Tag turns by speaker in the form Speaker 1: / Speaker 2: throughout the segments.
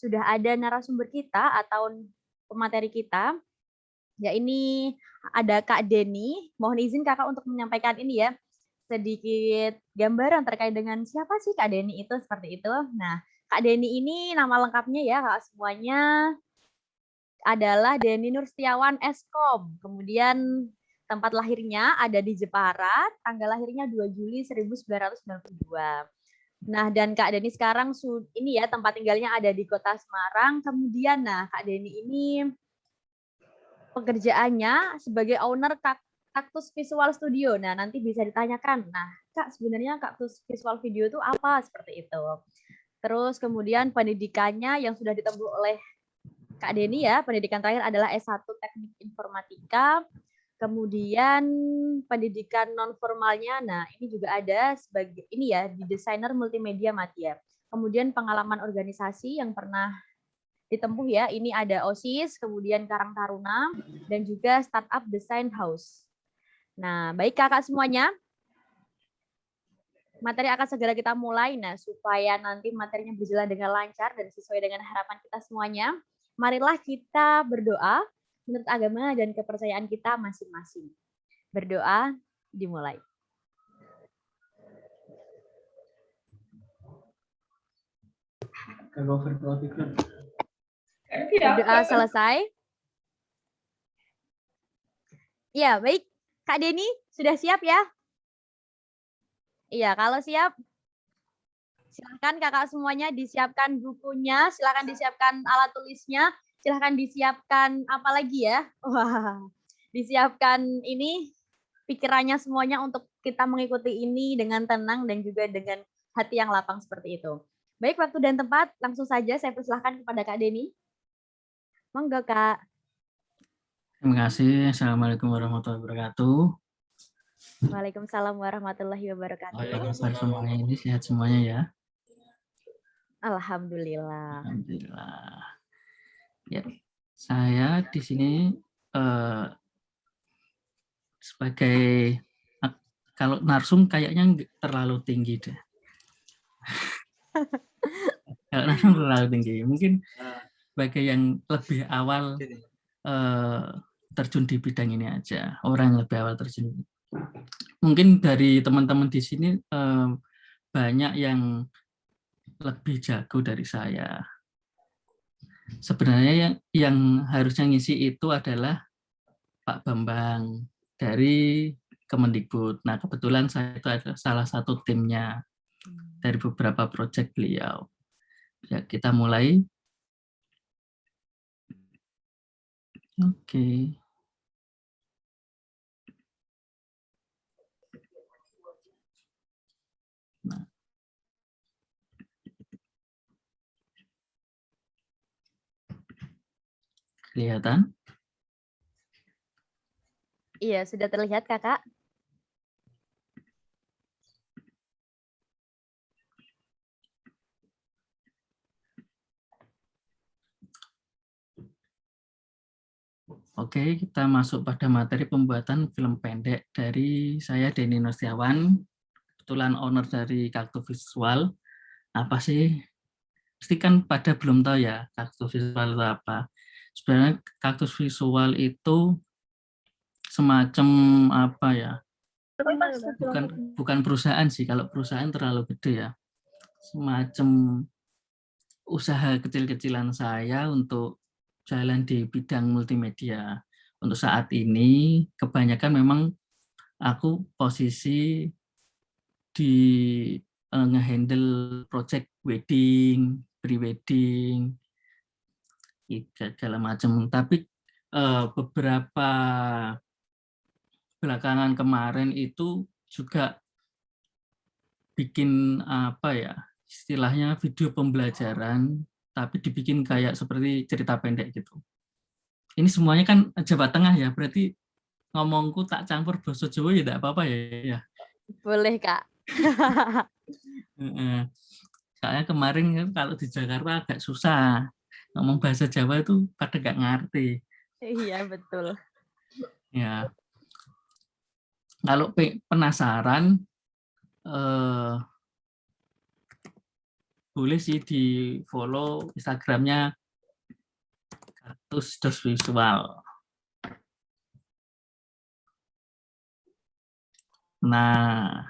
Speaker 1: sudah ada narasumber kita atau pemateri kita. Ya ini ada Kak Deni. Mohon izin Kakak untuk menyampaikan ini ya, sedikit gambaran terkait dengan siapa sih Kak Deni itu, seperti itu. Nah, Kak Deni ini nama lengkapnya ya Kak semuanya adalah Deni Nurstiawan Eskom. Kemudian tempat lahirnya ada di Jepara, tanggal lahirnya 2 Juli 1992. Nah, dan Kak Deni sekarang ini ya tempat tinggalnya ada di Kota Semarang. Kemudian Kak Deni ini pekerjaannya sebagai owner Kaktus Visual Studio. Nah, nanti bisa ditanyakan. Nah, Kak, sebenarnya Kaktus Visual Video itu apa? Seperti itu. Terus kemudian pendidikannya yang sudah ditempuh oleh Kak Deni ya, pendidikan terakhir adalah S1 Teknik Informatika. Kemudian pendidikan non formalnya, nah ini juga ada sebagai ini ya di desainer multimedia Madya. Kemudian pengalaman organisasi yang pernah ditempuh ya, ini ada OSIS, kemudian Karang Taruna, dan juga Startup Design House. Nah, baik kakak semuanya, materi akan segera kita mulai. Nah, supaya nanti materinya berjalan dengan lancar dan sesuai dengan harapan kita semuanya, marilah kita berdoa menurut agama dan kepercayaan kita masing-masing. Berdoa dimulai. Berdoa selesai. Ya, baik. Kak Deni, sudah siap ya? Iya, kalau siap, silakan kakak semuanya disiapkan bukunya, silakan disiapkan alat tulisnya, silakan disiapkan apa lagi ya? Wah, disiapkan ini pikirannya semuanya untuk kita mengikuti ini dengan tenang dan juga dengan hati yang lapang seperti itu. Baik, waktu dan tempat, langsung saja saya persilahkan kepada Kak Deni. Monggo, Kak.
Speaker 2: Terima kasih. Assalamualaikum warahmatullahi wabarakatuh.
Speaker 1: Waalaikumsalam warahmatullahi wabarakatuh.
Speaker 2: Kabar semuanya ini sehat semuanya ya?
Speaker 1: Alhamdulillah.
Speaker 2: Alhamdulillah. Ya, saya di sini sebagai kalau narsum kayaknya terlalu tinggi deh. Kalau narsum terlalu tinggi, mungkin sebagai yang lebih awal terjun di bidang ini aja, orang yang lebih awal terjun. Mungkin dari teman-teman di sini banyak yang lebih jago dari saya. Sebenarnya yang harusnya ngisi itu adalah Pak Bambang dari Kemendikbud. Nah, kebetulan saya itu adalah salah satu timnya dari beberapa proyek beliau. Ya, kita mulai. Oke. Nah. Kelihatan?
Speaker 1: Iya, sudah terlihat, Kakak.
Speaker 2: Oke, kita masuk pada materi pembuatan film pendek dari saya, Deni Nurstiawan. Kebetulan owner dari Kaktus Visual. Apa sih? Pasti kan pada belum tahu ya Kaktus Visual itu apa. Sebenarnya Kaktus Visual itu semacam apa ya? Bukan perusahaan sih, kalau perusahaan terlalu gede ya. Semacam usaha kecil-kecilan saya untuk jalan di bidang multimedia. Untuk saat ini kebanyakan memang aku posisi di nge-handle project wedding, pre-wedding, segala macam. Tapi beberapa belakangan kemarin itu juga bikin apa ya, istilahnya video pembelajaran, tapi dibikin kayak seperti cerita pendek gitu. Ini semuanya kan Jawa Tengah ya, berarti ngomongku tak campur bahasa Jawa ya tidak apa-apa ya.
Speaker 1: Boleh, Kak.
Speaker 2: Soalnya kemarin kan kalau di Jakarta agak susah. Ngomong bahasa Jawa itu pada nggak ngerti.
Speaker 1: Iya, betul.
Speaker 2: Ya. Kalau penasaran, boleh sih di follow Instagramnya kaktus.visual. Nah,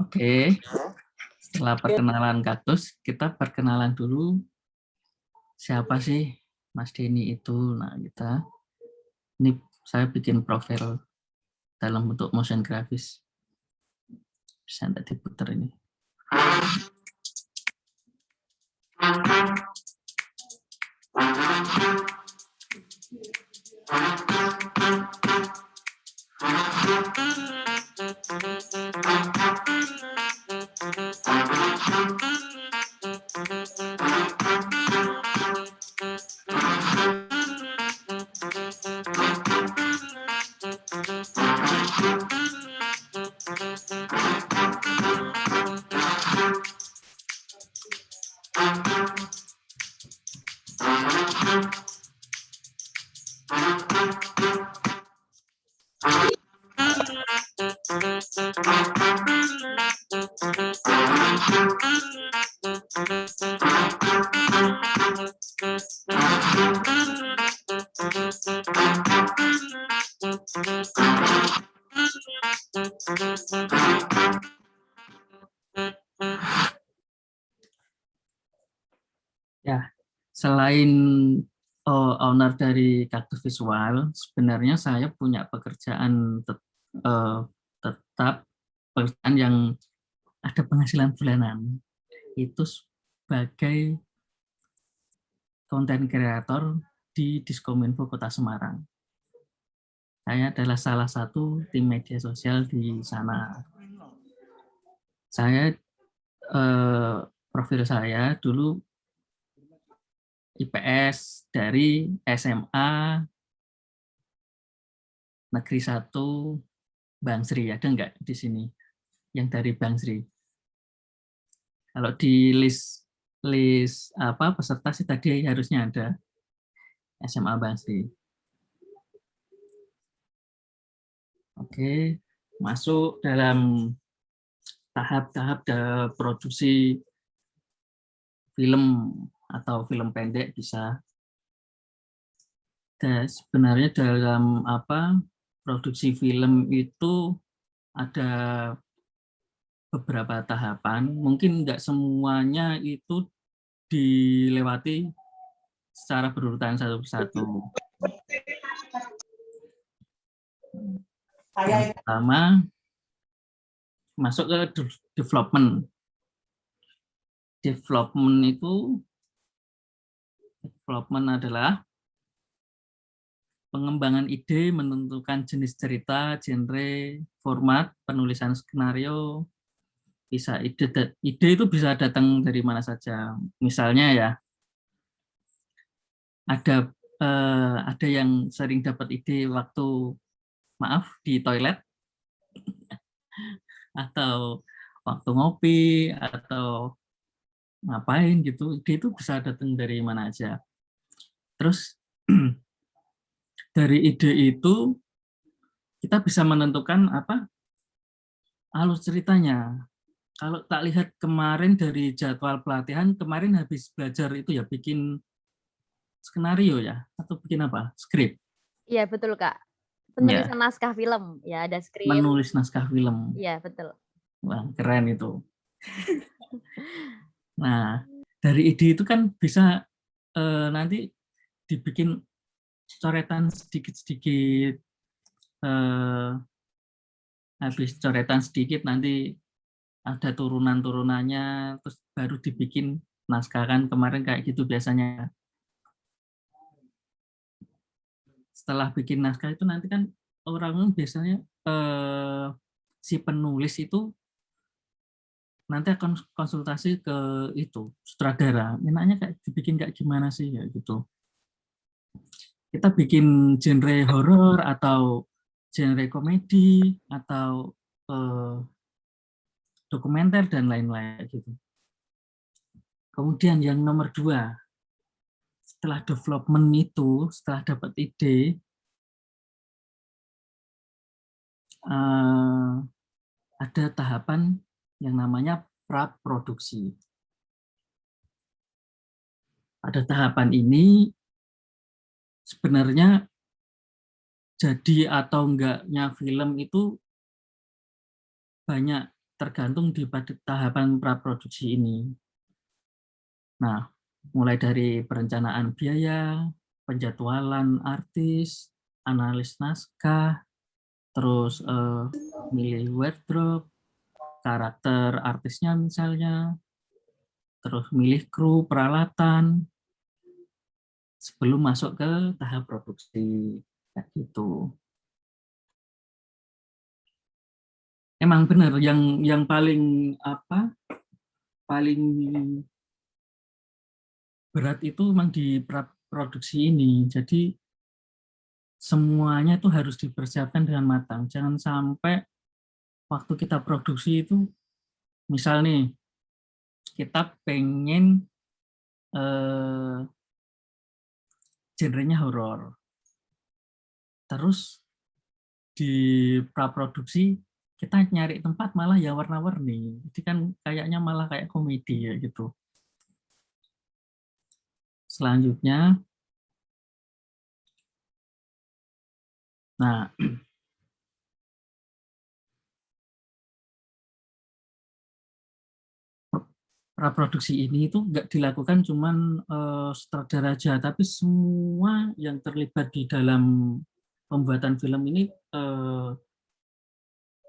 Speaker 2: oke. Setelah perkenalan kaktus, kita perkenalan dulu siapa sih Mas Denny itu. Nah, ini saya bikin profil dalam bentuk motion grafis. Bisa tidak diputar ini. Ya, selain owner dari Kaktus Visual, sebenarnya saya punya pekerjaan tetap, pekerjaan yang ada penghasilan bulanan. Itu sebagai konten kreator di Diskominfo Kota Semarang. Saya adalah salah satu tim media sosial di sana. Saya profil saya dulu IPS dari SMA Negeri 1 Bangsri. Ada nggak di sini yang dari Bangsri? Kalau di list apa peserta sih tadi harusnya ada SMA Bangsri. Oke, masuk dalam tahap-tahap produksi film atau film pendek bisa. Dan sebenarnya dalam produksi film itu ada beberapa tahapan, mungkin nggak semuanya itu dilewati secara berurutan satu persatu. Yang pertama masuk ke development. Development adalah pengembangan ide, menentukan jenis cerita, genre, format, penulisan skenario. Bisa ide itu bisa datang dari mana saja. Misalnya ya, ada yang sering dapat ide waktu di toilet atau waktu ngopi atau ngapain gitu. Ide itu bisa datang dari mana aja. Terus dari ide itu kita bisa menentukan alur ceritanya. Kalau tak lihat kemarin dari jadwal pelatihan, kemarin habis belajar itu ya bikin skenario ya, atau bikin apa? Skrip.
Speaker 1: Iya, betul, Kak. Penulisan naskah film, ya ada skrip.
Speaker 2: Menulis naskah film.
Speaker 1: Iya, betul.
Speaker 2: Wah, keren itu. Nah, dari ide itu kan bisa nanti dibikin coretan sedikit-sedikit. Habis coretan sedikit nanti ada turunan-turunannya, terus baru dibikin naskah, kan kemarin kayak gitu biasanya. Setelah bikin naskah itu nanti kan orang biasanya si penulis itu nanti akan konsultasi ke itu sutradara, enaknya kayak dibikin kayak gimana sih ya gitu. Kita bikin genre horor atau genre komedi atau dokumenter dan lain-lain gitu. Kemudian yang nomor 2, setelah development itu, setelah dapat ide, ada tahapan yang namanya praproduksi. Pada tahapan ini sebenarnya jadi atau enggaknya film itu banyak tergantung di pada tahapan praproduksi ini. Nah, mulai dari perencanaan biaya, penjadwalan artis, analis naskah, terus milih wardrobe, karakter artisnya misalnya, terus milih kru, peralatan, sebelum masuk ke tahap produksi. Kayak gitu. Emang benar yang paling paling berat itu memang di produksi ini. Jadi semuanya itu harus dipersiapkan dengan matang. Jangan sampai waktu kita produksi itu, misal nih, kita pengen genrenya horor. Terus di praproduksi kita nyari tempat malah yang warna-warni. Jadi kan kayaknya malah kayak komedi ya gitu. Selanjutnya, nah praproduksi ini itu nggak dilakukan cuman sutradara aja, tapi semua yang terlibat di dalam pembuatan film ini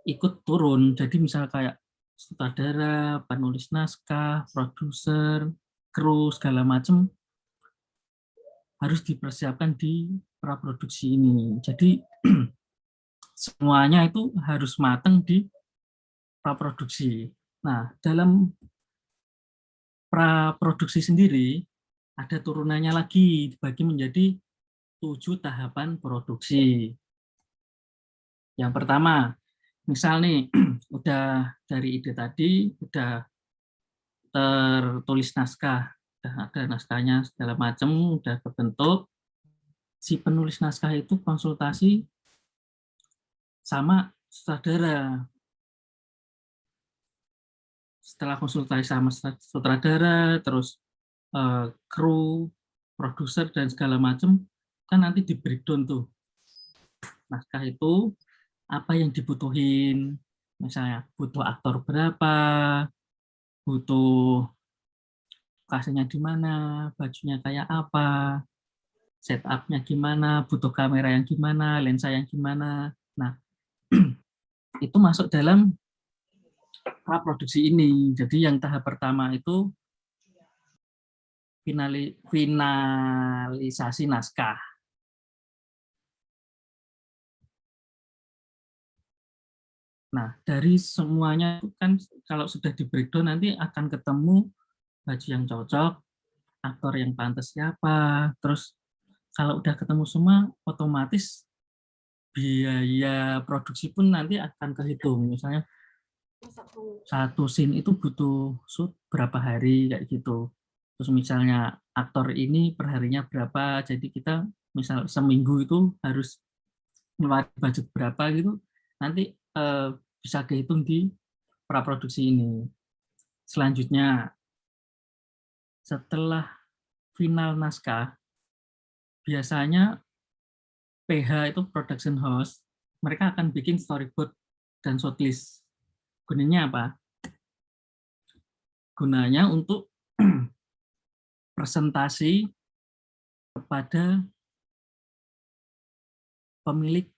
Speaker 2: ikut turun. Jadi misal kayak sutradara, penulis naskah, produser, kru segala macam harus dipersiapkan di praproduksi ini. Jadi semuanya itu harus matang di praproduksi. Nah, dalam praproduksi sendiri ada turunannya lagi, dibagi menjadi 7 tahapan produksi. Yang pertama, misal nih, udah dari ide tadi, udah tertulis naskah, udah ada naskahnya segala macam, udah terbentuk, si penulis naskah itu konsultasi sama sutradara. Setelah konsultasi sama sutradara, terus kru, produser dan segala macam, kan nanti di breakdown tuh naskah itu apa yang dibutuhin, misalnya butuh aktor berapa, butuh lokasinya di mana, bajunya kayak apa, setupnya gimana, butuh kamera yang gimana, lensa yang gimana. Nah, itu masuk dalam praproduksi ini. Jadi yang tahap pertama itu finalisasi naskah. Nah, dari semuanya itu kan kalau sudah di breakdown nanti akan ketemu baju yang cocok, aktor yang pantas siapa, terus kalau udah ketemu semua, otomatis biaya produksi pun nanti akan kehitung. Misalnya satu scene itu butuh shoot berapa hari kayak gitu. Terus misalnya aktor ini perharinya berapa, jadi kita misal seminggu itu harus ngeluarin budget berapa gitu, nanti bisa kehitung di praproduksi ini. Selanjutnya, setelah final naskah, biasanya PH itu production house, mereka akan bikin storyboard dan shortlist. Gunanya apa? Gunanya untuk presentasi kepada pemilik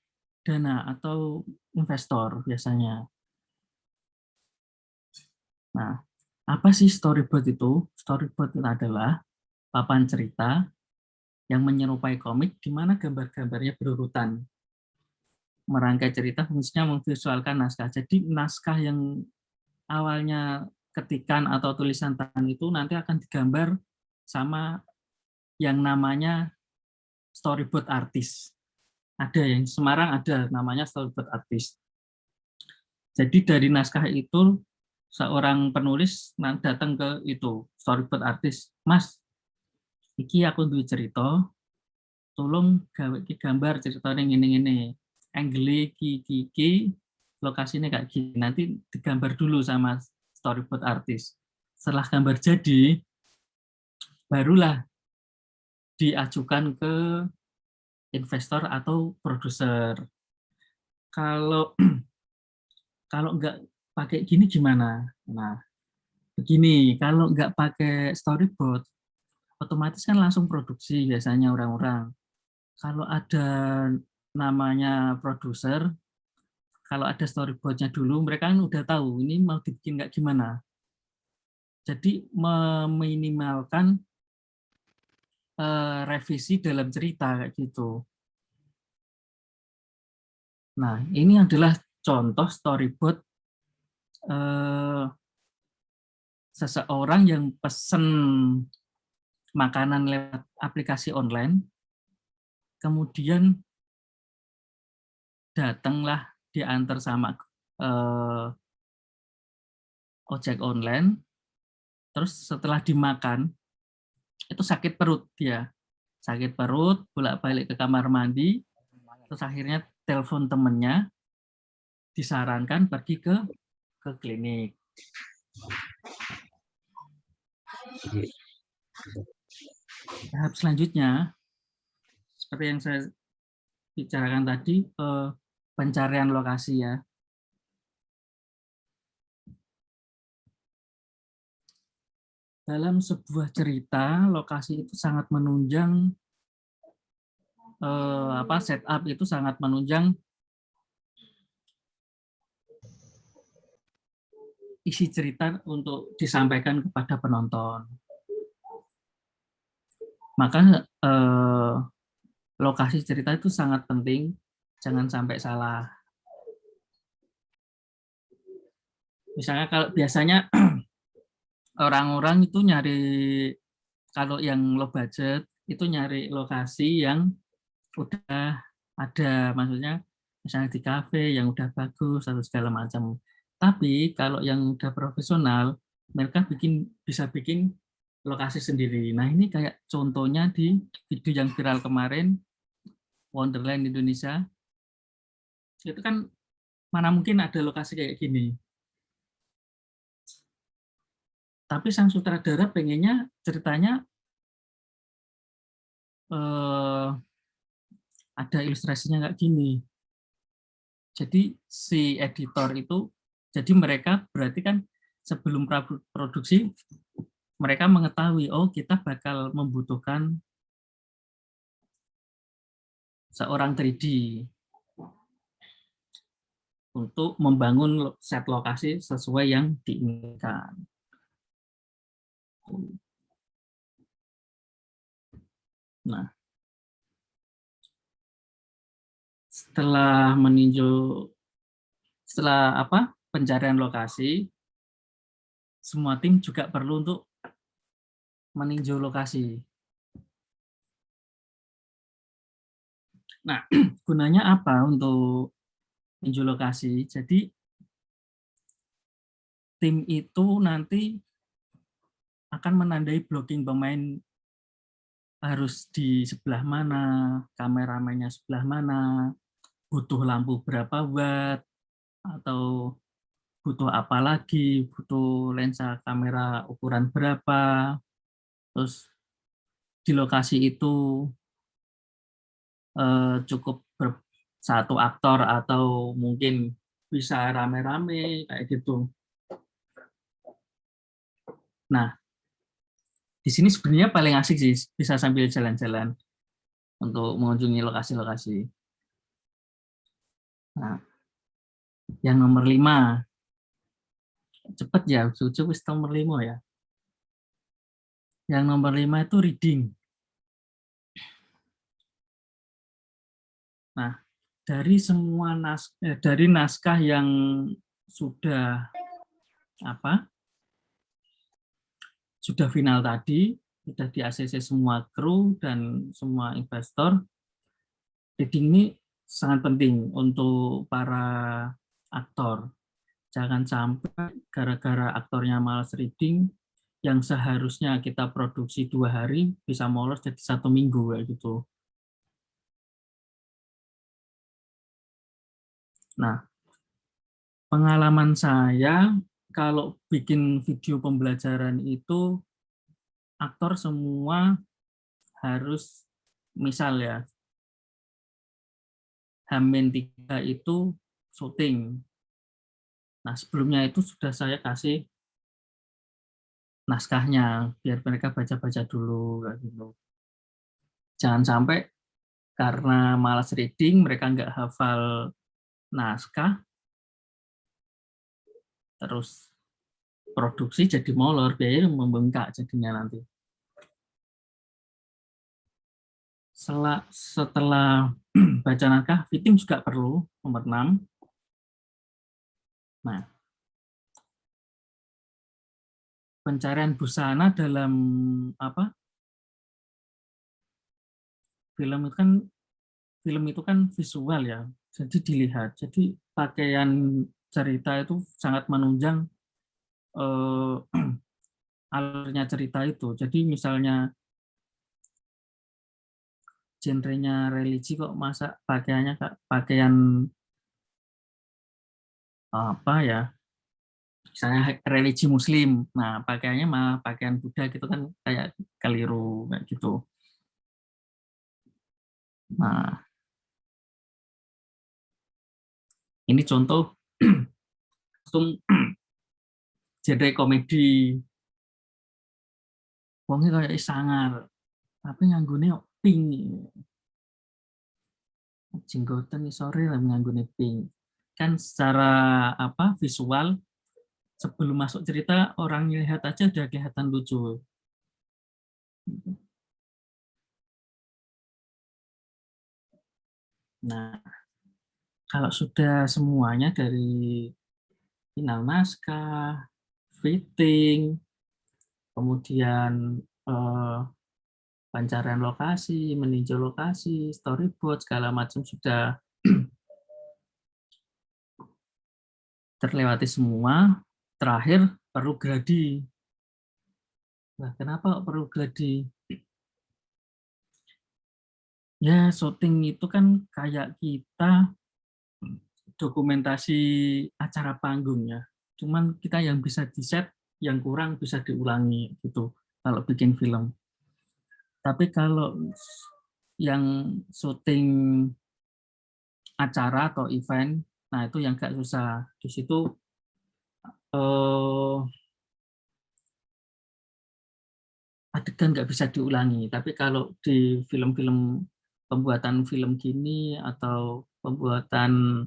Speaker 2: dana atau investor biasanya. Nah, apa sih storyboard itu? Storyboard itu adalah papan cerita yang menyerupai komik di mana gambar-gambarnya berurutan. Merangkai cerita fungsinya memvisualkan naskah. Jadi naskah yang awalnya ketikan atau tulisan tangan itu nanti akan digambar sama yang namanya storyboard artis. Ada yang Semarang ada namanya storyboard artis. Jadi dari naskah itu seorang penulis datang ke itu storyboard artis, Mas, iki aku duwe cerita, tolong gawe gambar ceritanya ngene-ngene. Angle iki lokasinya kayak gini, nanti digambar dulu sama storyboard artis. Setelah gambar jadi, barulah diajukan ke investor atau produser. Kalau kalau nggak pakai gini gimana? Nah, begini, kalau nggak pakai storyboard, otomatis kan langsung produksi biasanya orang-orang. Kalau ada namanya produser, kalau ada storyboardnya dulu, mereka kan udah tahu ini mau dibikin nggak gimana. Jadi meminimalkan revisi dalam cerita kayak gitu. Nah, ini adalah contoh storyboard seseorang yang pesen makanan lewat aplikasi online, kemudian datanglah diantar sama ojek online, terus setelah dimakan, itu sakit perut dia. Sakit perut, bolak-balik ke kamar mandi, terus akhirnya telepon temennya, disarankan pergi ke klinik. Tahap selanjutnya, seperti yang saya bicarakan tadi, pencarian lokasi ya. Dalam sebuah cerita, lokasi itu sangat menunjang, setup itu sangat menunjang isi cerita untuk disampaikan kepada penonton. Maka lokasi cerita itu sangat penting, jangan sampai salah. Misalnya kalau biasanya orang-orang itu nyari, kalau yang low budget itu nyari lokasi yang udah ada, maksudnya misalnya di kafe yang udah bagus atau segala macam. Tapi kalau yang udah profesional, mereka bisa bikin lokasi sendiri. Nah, ini kayak contohnya di video yang viral kemarin, Wonderland Indonesia. Itu kan mana mungkin ada lokasi kayak gini. Tapi sang sutradara pengennya ceritanya ada ilustrasinya kayak gini. Jadi si editor itu, jadi mereka berarti kan sebelum produksi mereka mengetahui, oh kita bakal membutuhkan seorang 3D untuk membangun set lokasi sesuai yang diinginkan. Nah, setelah pencarian lokasi, semua tim juga perlu untuk meninjau lokasi. Nah, gunanya apa untuk meninjau lokasi? Jadi tim itu nanti akan menandai blocking pemain harus di sebelah mana, kameramennya sebelah mana, butuh lampu berapa watt, atau butuh apa lagi, butuh lensa kamera ukuran berapa, terus di lokasi itu cukup satu aktor atau mungkin bisa rame-rame kayak gitu. Nah, di sini sebenarnya paling asik sih, bisa sambil jalan-jalan untuk mengunjungi lokasi-lokasi. Nah, yang nomor 5, cepet ya, Cucu wis nomor 5 ya. Yang nomor 5 itu reading. Nah, dari semua dari naskah yang sudah sudah final tadi, sudah di ACC semua kru dan semua investor, reading ini sangat penting untuk para aktor. Jangan sampai gara-gara aktornya malas reading, yang seharusnya kita produksi 2 hari bisa molor jadi 1 minggu kayak gitu. Nah, Pengalaman saya, kalau bikin video pembelajaran itu, aktor semua harus, misal ya, H-3 itu syuting. Nah, sebelumnya itu sudah saya kasih naskahnya, biar mereka baca-baca dulu. Gitu. Jangan sampai karena malas reading, mereka nggak hafal naskah, terus produksi jadi molor, biaya membengkak jadinya nanti. Setelah baca naskah, fitting juga perlu, nomor 6. Nah, pencarian busana dalam film itu kan visual ya, jadi dilihat. Jadi pakaian cerita itu sangat menunjang alurnya cerita itu. Jadi misalnya genrenya religi kok masa pakaiannya pakaian apa ya? Misalnya religi Muslim. Nah, pakaiannya malah pakaian Buddha gitu kan kayak keliru kayak gitu. Nah, ini contoh kostum genre komedi. Wongnya kayak sangar, tapi nganggune pink. Jenggoten sore lah nganggune pink. Kan secara visual sebelum masuk cerita orang lihat aja udah kelihatan lucu. Nah, kalau sudah semuanya dari final naskah, fitting, kemudian pencarian lokasi, meninjau lokasi, storyboard, segala macam sudah terlewati semua, terakhir perlu gladi. Nah, kenapa perlu gladi? Ya, syuting itu kan kayak kita dokumentasi acara panggung ya. Cuman kita yang bisa di-set, yang kurang bisa diulangi gitu kalau bikin film. Tapi kalau yang syuting acara atau event, nah itu yang gak susah. Di situ adegan nggak bisa diulangi. Tapi kalau di film-film pembuatan film gini atau pembuatan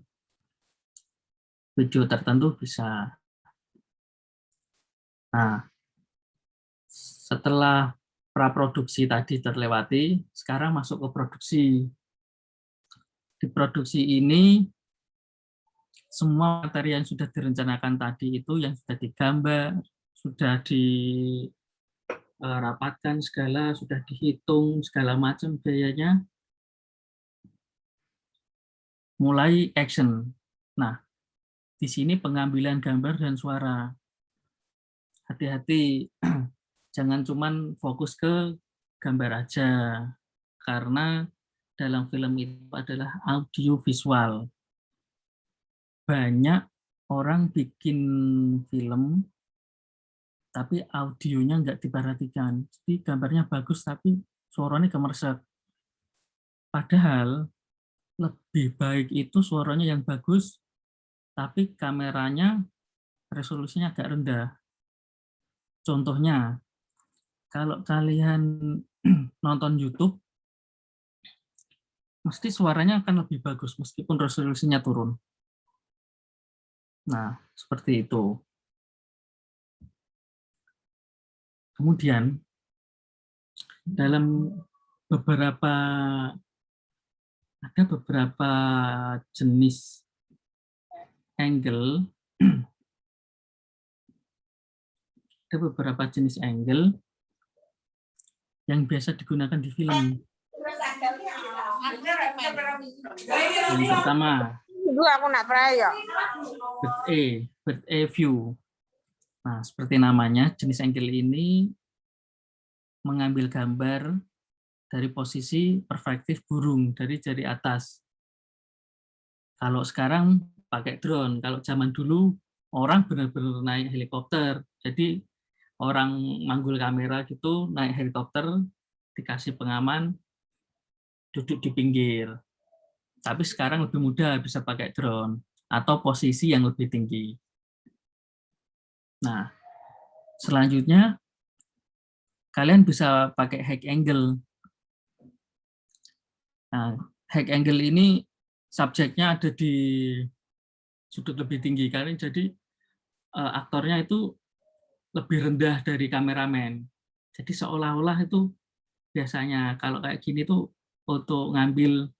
Speaker 2: video tertentu bisa. Nah, setelah praproduksi tadi terlewati, sekarang masuk ke produksi. Di produksi ini, semua materi yang sudah direncanakan tadi itu, yang sudah digambar, sudah dirapatkan segala, sudah dihitung segala macam biayanya, mulai action. Nah, di sini pengambilan gambar dan suara. Hati-hati, jangan cuman fokus ke gambar aja, karena dalam film itu adalah audio visual. Banyak orang bikin film, tapi audionya nggak diperhatikan. Jadi gambarnya bagus, tapi suaranya gemersek. Padahal lebih baik itu suaranya yang bagus, tapi kameranya resolusinya agak rendah. Contohnya, kalau kalian nonton YouTube, mesti suaranya akan lebih bagus meskipun resolusinya turun. Nah, seperti itu. Kemudian, dalam ada beberapa jenis angle, yang biasa digunakan di film. Yang pertama, bird eye view. Nah, seperti namanya, jenis angle ini mengambil gambar dari posisi perspektif burung dari atas. Kalau sekarang pakai drone. Kalau zaman dulu orang benar-benar naik helikopter. Jadi orang manggul kamera gitu, naik helikopter, dikasih pengaman, duduk di pinggir. Tapi sekarang lebih mudah, bisa pakai drone atau posisi yang lebih tinggi. Nah, selanjutnya kalian bisa pakai high angle. Nah, high angle ini subjeknya ada di sudut lebih tinggi kali, jadi aktornya itu lebih rendah dari kameramen. Jadi seolah-olah itu biasanya kalau kayak gini tuh untuk ngambil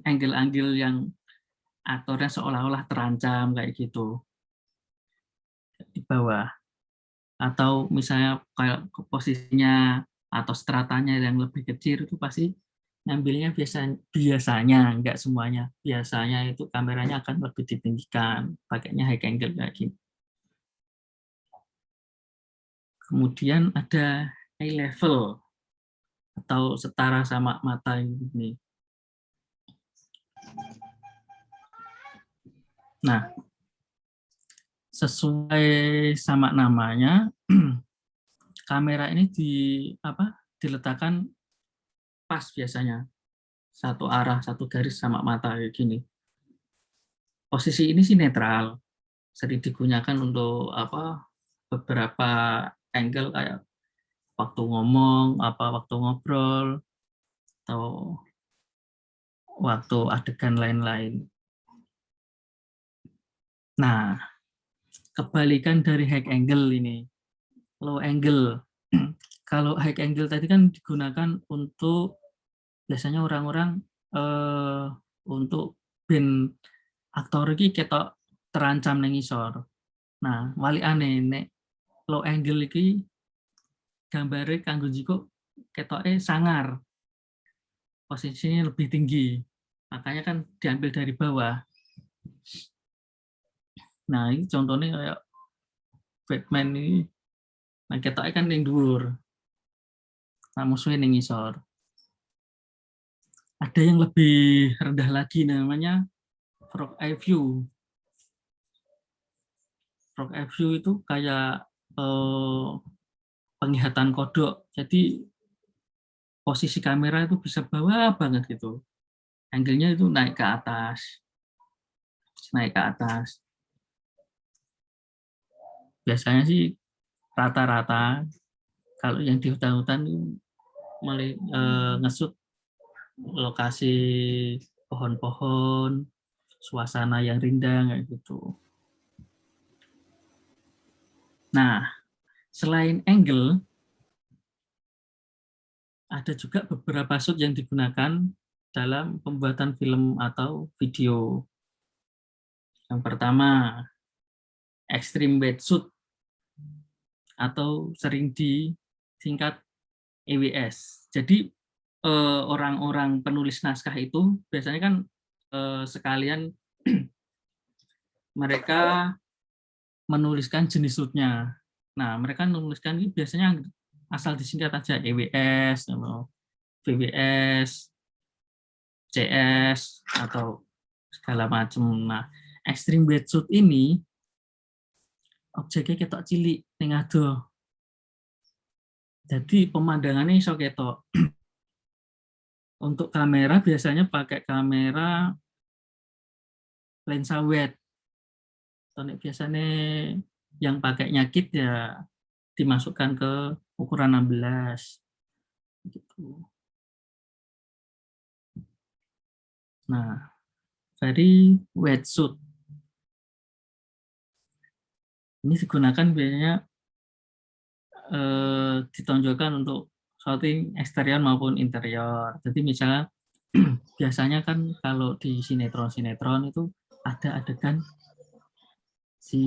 Speaker 2: angle-angle yang aktornya seolah-olah terancam kayak gitu di bawah. Atau misalnya kayak posisinya atau stratanya yang lebih kecil itu pasti ngambilnya biasanya enggak semuanya, biasanya itu kameranya akan lebih ditinggikan, pakainya high angle kayak gini. Kemudian ada eye level atau setara sama mata ini. Nah, sesuai sama namanya, kamera ini diletakkan pas biasanya, satu arah, satu garis sama mata kayak gini. Posisi ini sih netral, sering digunakan untuk beberapa angle kayak waktu ngomong, waktu ngobrol, atau waktu adegan lain-lain. Nah, kebalikan dari high angle ini, low angle. Kalau high angle tadi kan digunakan untuk biasanya orang-orang untuk ben aktor iki ketok terancam ning isor. Nah, wali aneh nek low angle iki gambare kanggo jiko ketoke sangar. Posisinya lebih tinggi. Makanya kan diambil dari bawah. Nah, ini contohnya kayak Batman ini, nah ketoknya kan yang dhuwur. Nah, musuhnya yang ngisor. Ada yang lebih rendah lagi namanya frog eye view. Frog eye view itu kayak penglihatan kodok. Jadi posisi kamera itu bisa bawah banget gitu. Angle-nya itu naik ke atas. Naik ke atas. Biasanya sih rata-rata kalau yang di hutan-hutan ngesut lokasi pohon-pohon, suasana yang rindang kayak gitu. Nah, selain angle, ada juga beberapa shoot yang digunakan dalam pembuatan film atau video. Yang pertama, extreme wetsuit atau sering disingkat EWS. Jadi orang-orang penulis naskah itu biasanya kan sekalian mereka menuliskan jenis shootnya. Nah, mereka menuliskan ini biasanya asal disingkat aja EWS, VWS, CS atau segala macam. Nah, extreme wetsuit ini objeknya ketok cilik ning adoh. Jadi pemandangannya iso ketok. Untuk kamera biasanya pakai kamera lensa wide. Biasanya yang pakai nyakit ya dimasukkan ke ukuran 16 gitu. Nah, very wetsuit ini digunakan biasanya ditonjolkan untuk shooting eksterior maupun interior. Jadi misalnya biasanya kan kalau di sinetron itu ada adegan si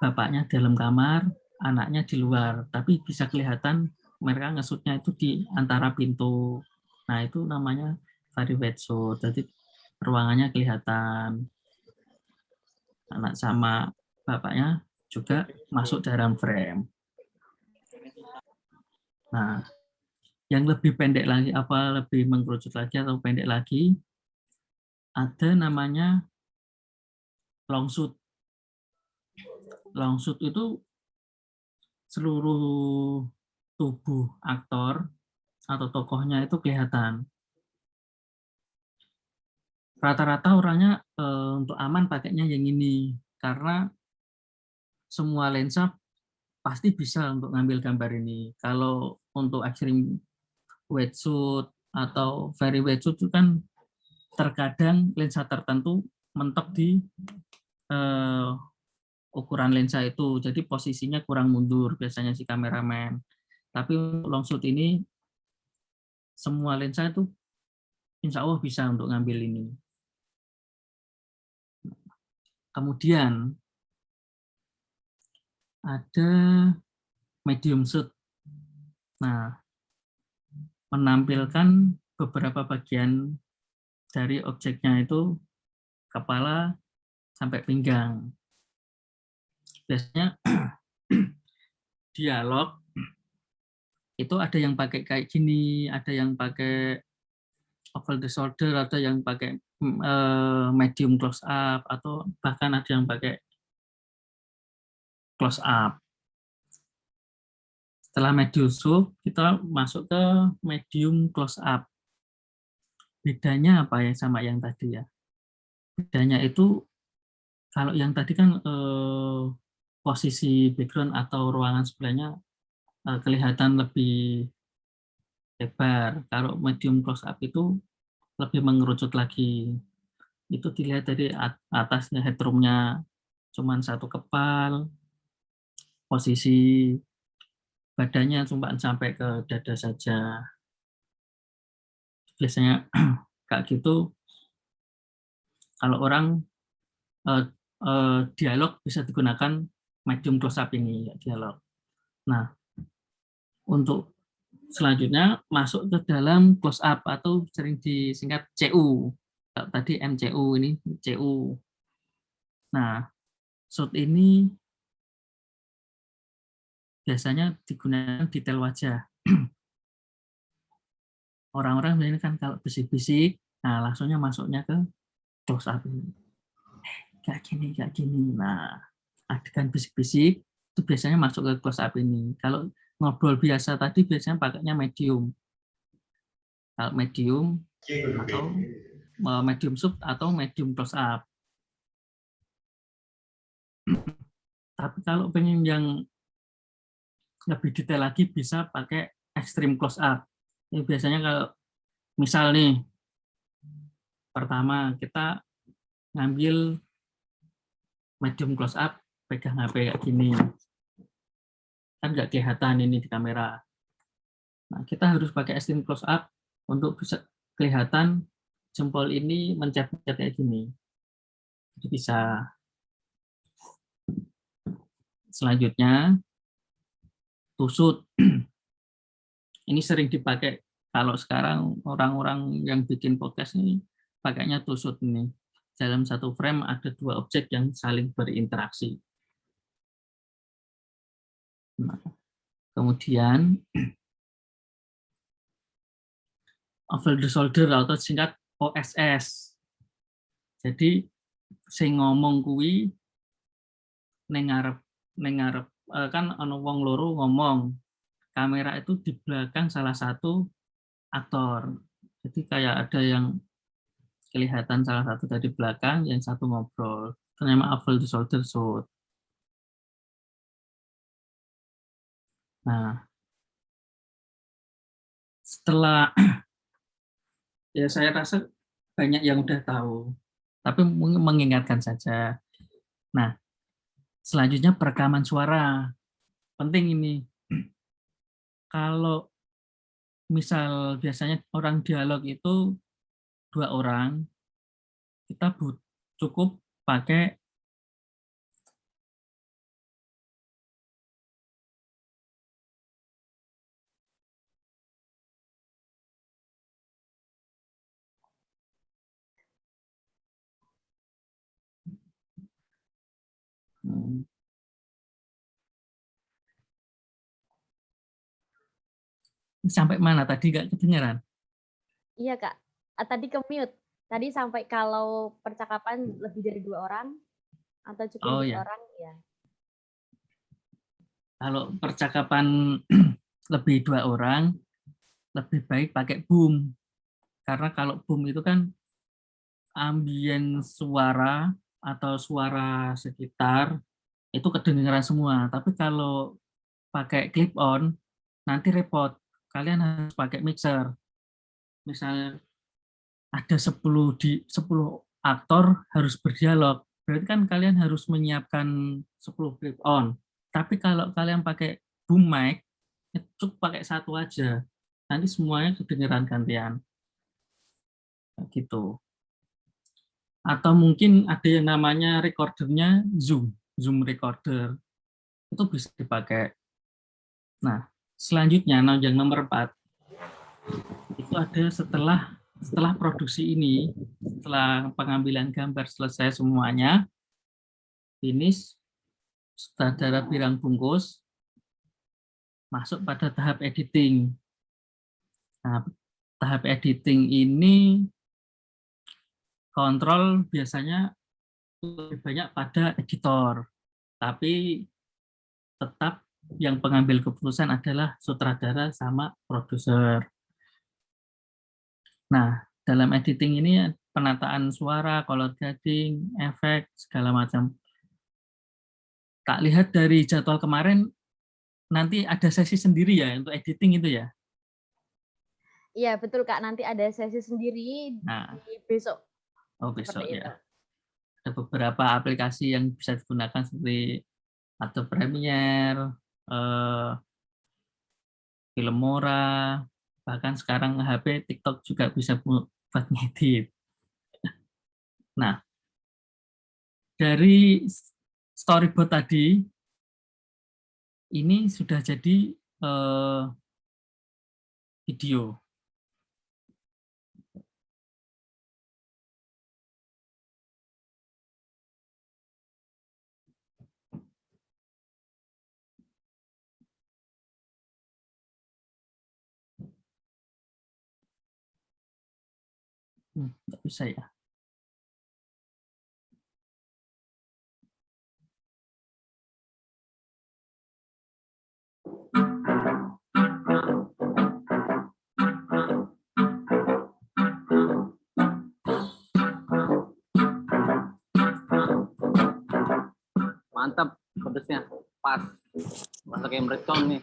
Speaker 2: bapaknya dalam kamar, anaknya di luar, tapi bisa kelihatan mereka ngesutnya itu di antara pintu. Nah, itu namanya very wetsuit. Jadi ruangannya kelihatan. Anak sama bapaknya juga masuk dalam frame. Nah, yang lebih pendek lagi, lebih mengkerucut lagi atau pendek lagi, ada namanya long shoot. Long shoot itu seluruh tubuh aktor atau tokohnya itu kelihatan. Rata-rata orangnya untuk aman pakainya yang ini, karena semua lensa pasti bisa untuk ngambil gambar ini. Kalau untuk extreme wetsuit atau very wetsuit itu kan terkadang lensa tertentu mentok di ukuran lensa itu, jadi posisinya kurang mundur biasanya si kameramen. Tapi long shoot ini semua lensa itu insya Allah bisa untuk ngambil ini. Kemudian ada medium shoot. Nah, menampilkan beberapa bagian dari objeknya itu kepala sampai pinggang. Biasanya dialog itu ada yang pakai kayak gini, ada yang pakai over the shoulder, ada yang pakai medium close up, atau bahkan ada yang pakai close up. Setelah medium shoot, kita masuk ke medium close up. Bedanya apa ya sama yang tadi ya? Bedanya itu kalau yang tadi kan posisi background atau ruangan sebelahnya kelihatan lebih lebar. Kalau medium close up itu lebih mengerucut lagi. Itu dilihat dari atasnya, headroomnya cuma satu kepal, posisi badannya cuma sampai ke dada saja. Biasanya kayak gitu. Kalau orang dialog bisa digunakan medium close up ini, dialog. Nah, untuk selanjutnya masuk ke dalam close up atau sering disingkat CU. Tadi MCU, ini CU. Nah, shot ini biasanya digunakan detail wajah. Orang-orang biasanya kan kalau bisik-bisik, nah langsungnya masuknya ke close up ini. Kayak gini, kayak gini. Nah, adegan bisik-bisik itu biasanya masuk ke close up ini. Kalau ngobrol biasa tadi biasanya pakainya medium. Kalau medium atau medium sub atau medium close up. Tapi kalau pengen yang lebih detail lagi bisa pakai extreme close up. Ini biasanya kalau misal nih, pertama kita ngambil medium close up, pegang HP kayak gini. Kan nggak kelihatan ini di kamera. Nah, kita harus pakai extreme close up untuk bisa kelihatan jempol ini mencet-mencet kayak gini. Jadi bisa. Selanjutnya, tusut. Ini sering dipakai kalau sekarang orang-orang yang bikin podcast ini pakainya tusut ini. Dalam satu frame ada dua objek yang saling berinteraksi. Nah, kemudian over the shoulder atau singkat OSS. Jadi sing ngomong kuwi ning ngarep kan ana wong loro ngomong. Kamera itu di belakang salah satu aktor. Jadi kayak ada yang kelihatan salah satu dari belakang, yang satu ngobrol. Itu namanya over the shoulder shot. Nah, setelah ya saya rasa banyak yang udah tahu, tapi mengingatkan saja. Nah, selanjutnya perekaman suara. Penting ini. Kalau misal biasanya orang dialog itu 2 orang, kita cukup pakai sampai mana tadi, nggak kedengeran?
Speaker 1: Iya, Kak. Tadi ke mute. Tadi sampai kalau percakapan lebih dari 2 orang. Atau cukup
Speaker 2: Oh
Speaker 1: 2
Speaker 2: ya,
Speaker 1: orang ya?
Speaker 2: kalau percakapan lebih 2 orang, lebih baik pakai boom. Karena kalau boom itu kan ambien suara atau suara sekitar itu kedengaran semua. Tapi kalau pakai clip on nanti repot. Kalian harus pakai mixer. Misalnya ada 10 aktor harus berdialog. Berarti kan kalian harus menyiapkan 10 clip on. Tapi kalau kalian pakai boom mic, cukup pakai 1 aja. Nanti semuanya kedengeran gantian. Gitu. Atau mungkin ada yang namanya recordernya Zoom recorder. Itu bisa dipakai. Nah, selanjutnya yang nomor 4 itu ada setelah produksi ini, setelah pengambilan gambar selesai semuanya, finish, sutradara pirang bungkus, masuk pada tahap editing. Nah, tahap editing ini kontrol biasanya lebih banyak pada editor, tapi tetap yang pengambil keputusan adalah sutradara sama produser. Nah, dalam editing ini penataan suara, color grading, efek, segala macam. Tak lihat dari jadwal kemarin, nanti ada sesi sendiri ya untuk editing itu ya?
Speaker 1: Iya betul Kak, nanti ada sesi sendiri
Speaker 2: Nah,
Speaker 1: di besok.
Speaker 2: oh
Speaker 1: Seperti
Speaker 2: besok
Speaker 1: itu.
Speaker 2: ya. Ada beberapa aplikasi yang bisa digunakan seperti Adobe Premiere, Filmora, bahkan sekarang HP TikTok juga bisa buat ngedit. Nah, dari storyboard tadi, ini sudah jadi video. Nggak bisa ya.
Speaker 3: Mantap, pedesnya pas, masa kayak mercon nih.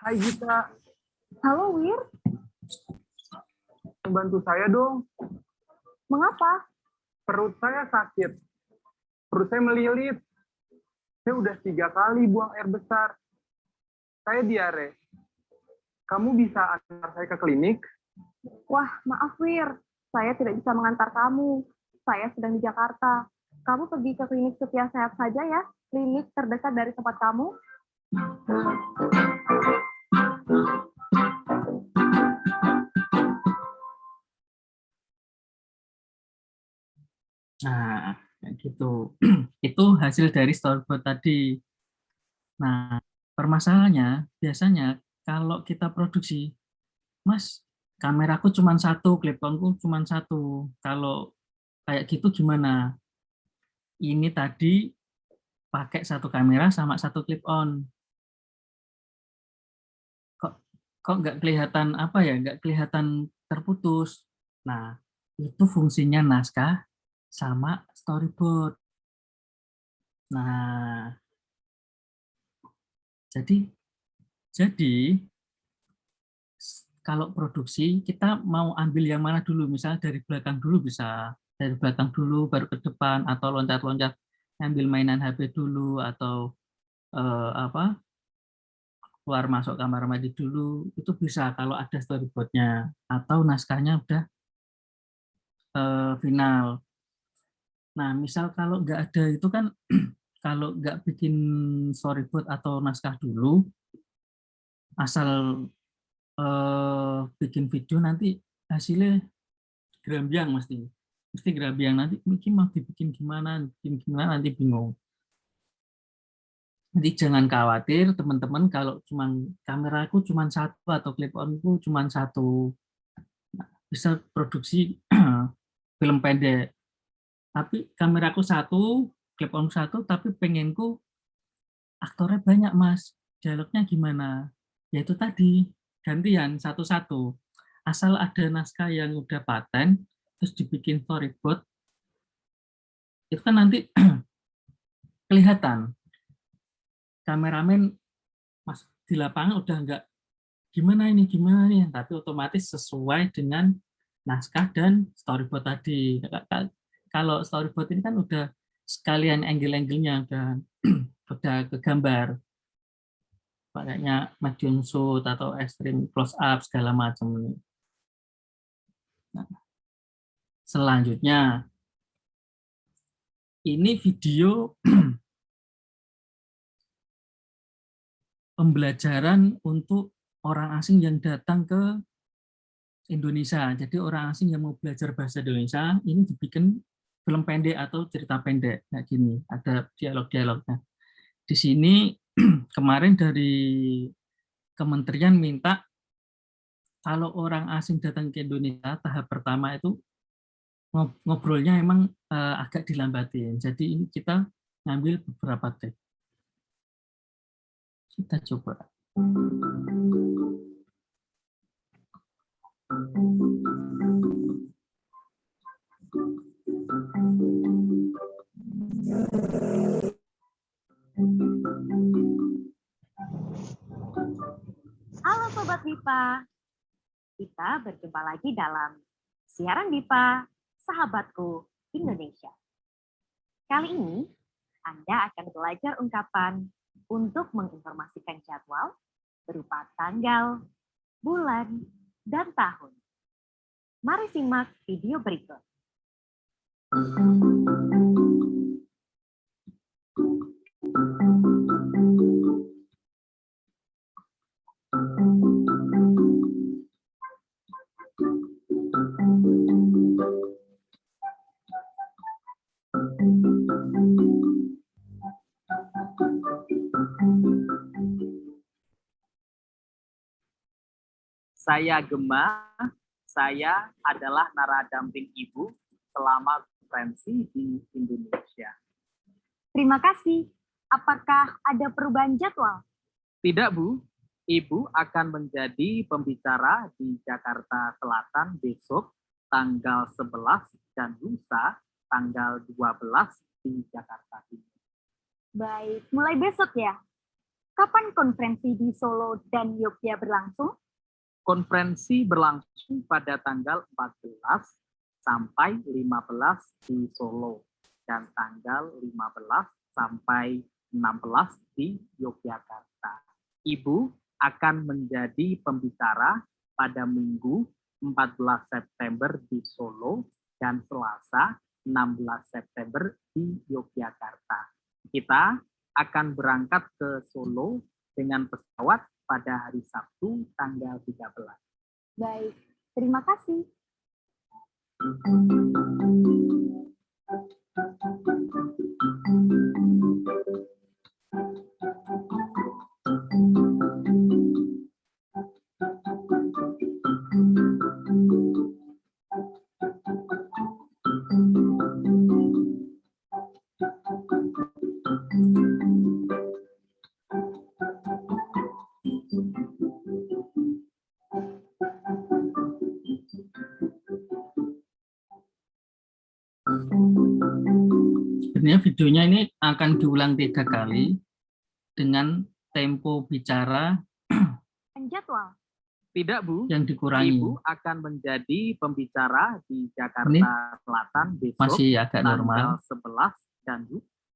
Speaker 4: Hai Gita,
Speaker 5: Halo Wir,
Speaker 4: bantu saya dong.
Speaker 5: mengapa?
Speaker 4: Perut saya sakit. Perut saya melilit. Saya udah 3 kali buang air besar. Saya diare. Kamu bisa antar saya ke klinik?
Speaker 5: Wah, maaf Wir, saya tidak bisa mengantar kamu. Saya sedang di Jakarta. Kamu pergi ke klinik Setia Sehat saja ya, klinik terdekat dari tempat kamu.
Speaker 2: Nah, kayak gitu. Itu hasil dari storyboard tadi. Nah, permasalahannya biasanya kalau kita produksi, Mas, kameraku cuma satu, clip-onku cuma satu. Kalau kayak gitu gimana? Ini tadi pakai satu kamera sama satu clip-on. Kok nggak kelihatan apa ya? Nggak kelihatan terputus. Nah, itu fungsinya naskah sama storyboard. Nah, jadi kalau produksi kita mau ambil yang mana dulu, misalnya dari belakang dulu bisa, dari belakang dulu baru ke depan, atau loncat-loncat ambil mainan HP dulu, atau apa, keluar masuk kamar mandi dulu, itu bisa kalau ada storyboardnya atau naskahnya udah final. Nah, misal kalau nggak ada itu kan kalau nggak bikin storyboard atau naskah dulu, asal bikin video nanti hasilnya gerambiang mesti gerambiang, nanti mungkin mau dibikin gimana nanti bingung. Jadi jangan khawatir teman-teman kalau kameraku cuma satu atau clip-onku cuma satu, bisa produksi film pendek. Tapi kameraku satu, clip-on satu, tapi pengenku aktornya banyak, Mas. Dialognya gimana? Yaitu tadi gantian satu-satu. Asal ada naskah yang udah paten, terus dibikin storyboard, itu kan nanti kelihatan. Kameramen Mas di lapangan udah nggak gimana nih, tapi otomatis sesuai dengan naskah dan storyboard tadi. Kalau storyboard ini kan udah sekalian angle-angle-nya udah kegambar, pakainya medium shoot atau extreme close up segala macam. Nah, selanjutnya ini video pembelajaran untuk orang asing yang datang ke Indonesia. Jadi orang asing yang mau belajar bahasa Indonesia ini dibikin film pendek atau cerita pendek kayak gini, ada dialog-dialognya. Di sini kemarin dari kementerian minta kalau orang asing datang ke Indonesia tahap pertama itu ngobrolnya emang agak dilambatin. Jadi ini kita ngambil beberapa take. Kita coba.
Speaker 6: Halo Sobat Bipa, kita berjumpa lagi dalam siaran Bipa, Sahabatku Indonesia. Kali ini, Anda akan belajar ungkapan untuk menginformasikan jadwal berupa tanggal, bulan, dan tahun. Mari simak video berikut.
Speaker 3: Saya Gema, saya adalah naradamping Ibu selama konferensi di Indonesia.
Speaker 6: Terima kasih. Apakah ada perubahan jadwal?
Speaker 3: Tidak, Bu. Ibu akan menjadi pembicara di Jakarta Selatan besok tanggal 11 dan lusa tanggal 12 di Jakarta Timur.
Speaker 6: Baik, mulai besok ya. Kapan konferensi di Solo dan Yogyakarta berlangsung?
Speaker 3: Konferensi berlangsung pada tanggal 14 sampai 15 di Solo dan tanggal 15 sampai 16 di Yogyakarta. Ibu akan menjadi pembicara pada Minggu 14 September di Solo dan Selasa 16 September di Yogyakarta. Kita akan berangkat ke Solo dengan pesawat pada hari Sabtu tanggal 13.
Speaker 6: Baik, terima kasih.
Speaker 2: Sebenarnya videonya ini akan diulang 3 kali dengan tempo bicara
Speaker 6: Penjadwal.
Speaker 3: Tidak, Bu.
Speaker 2: yang dikurangi.
Speaker 3: Ibu akan menjadi pembicara di Jakarta Selatan besok
Speaker 2: Masih agak normal.
Speaker 3: tanggal 11 dan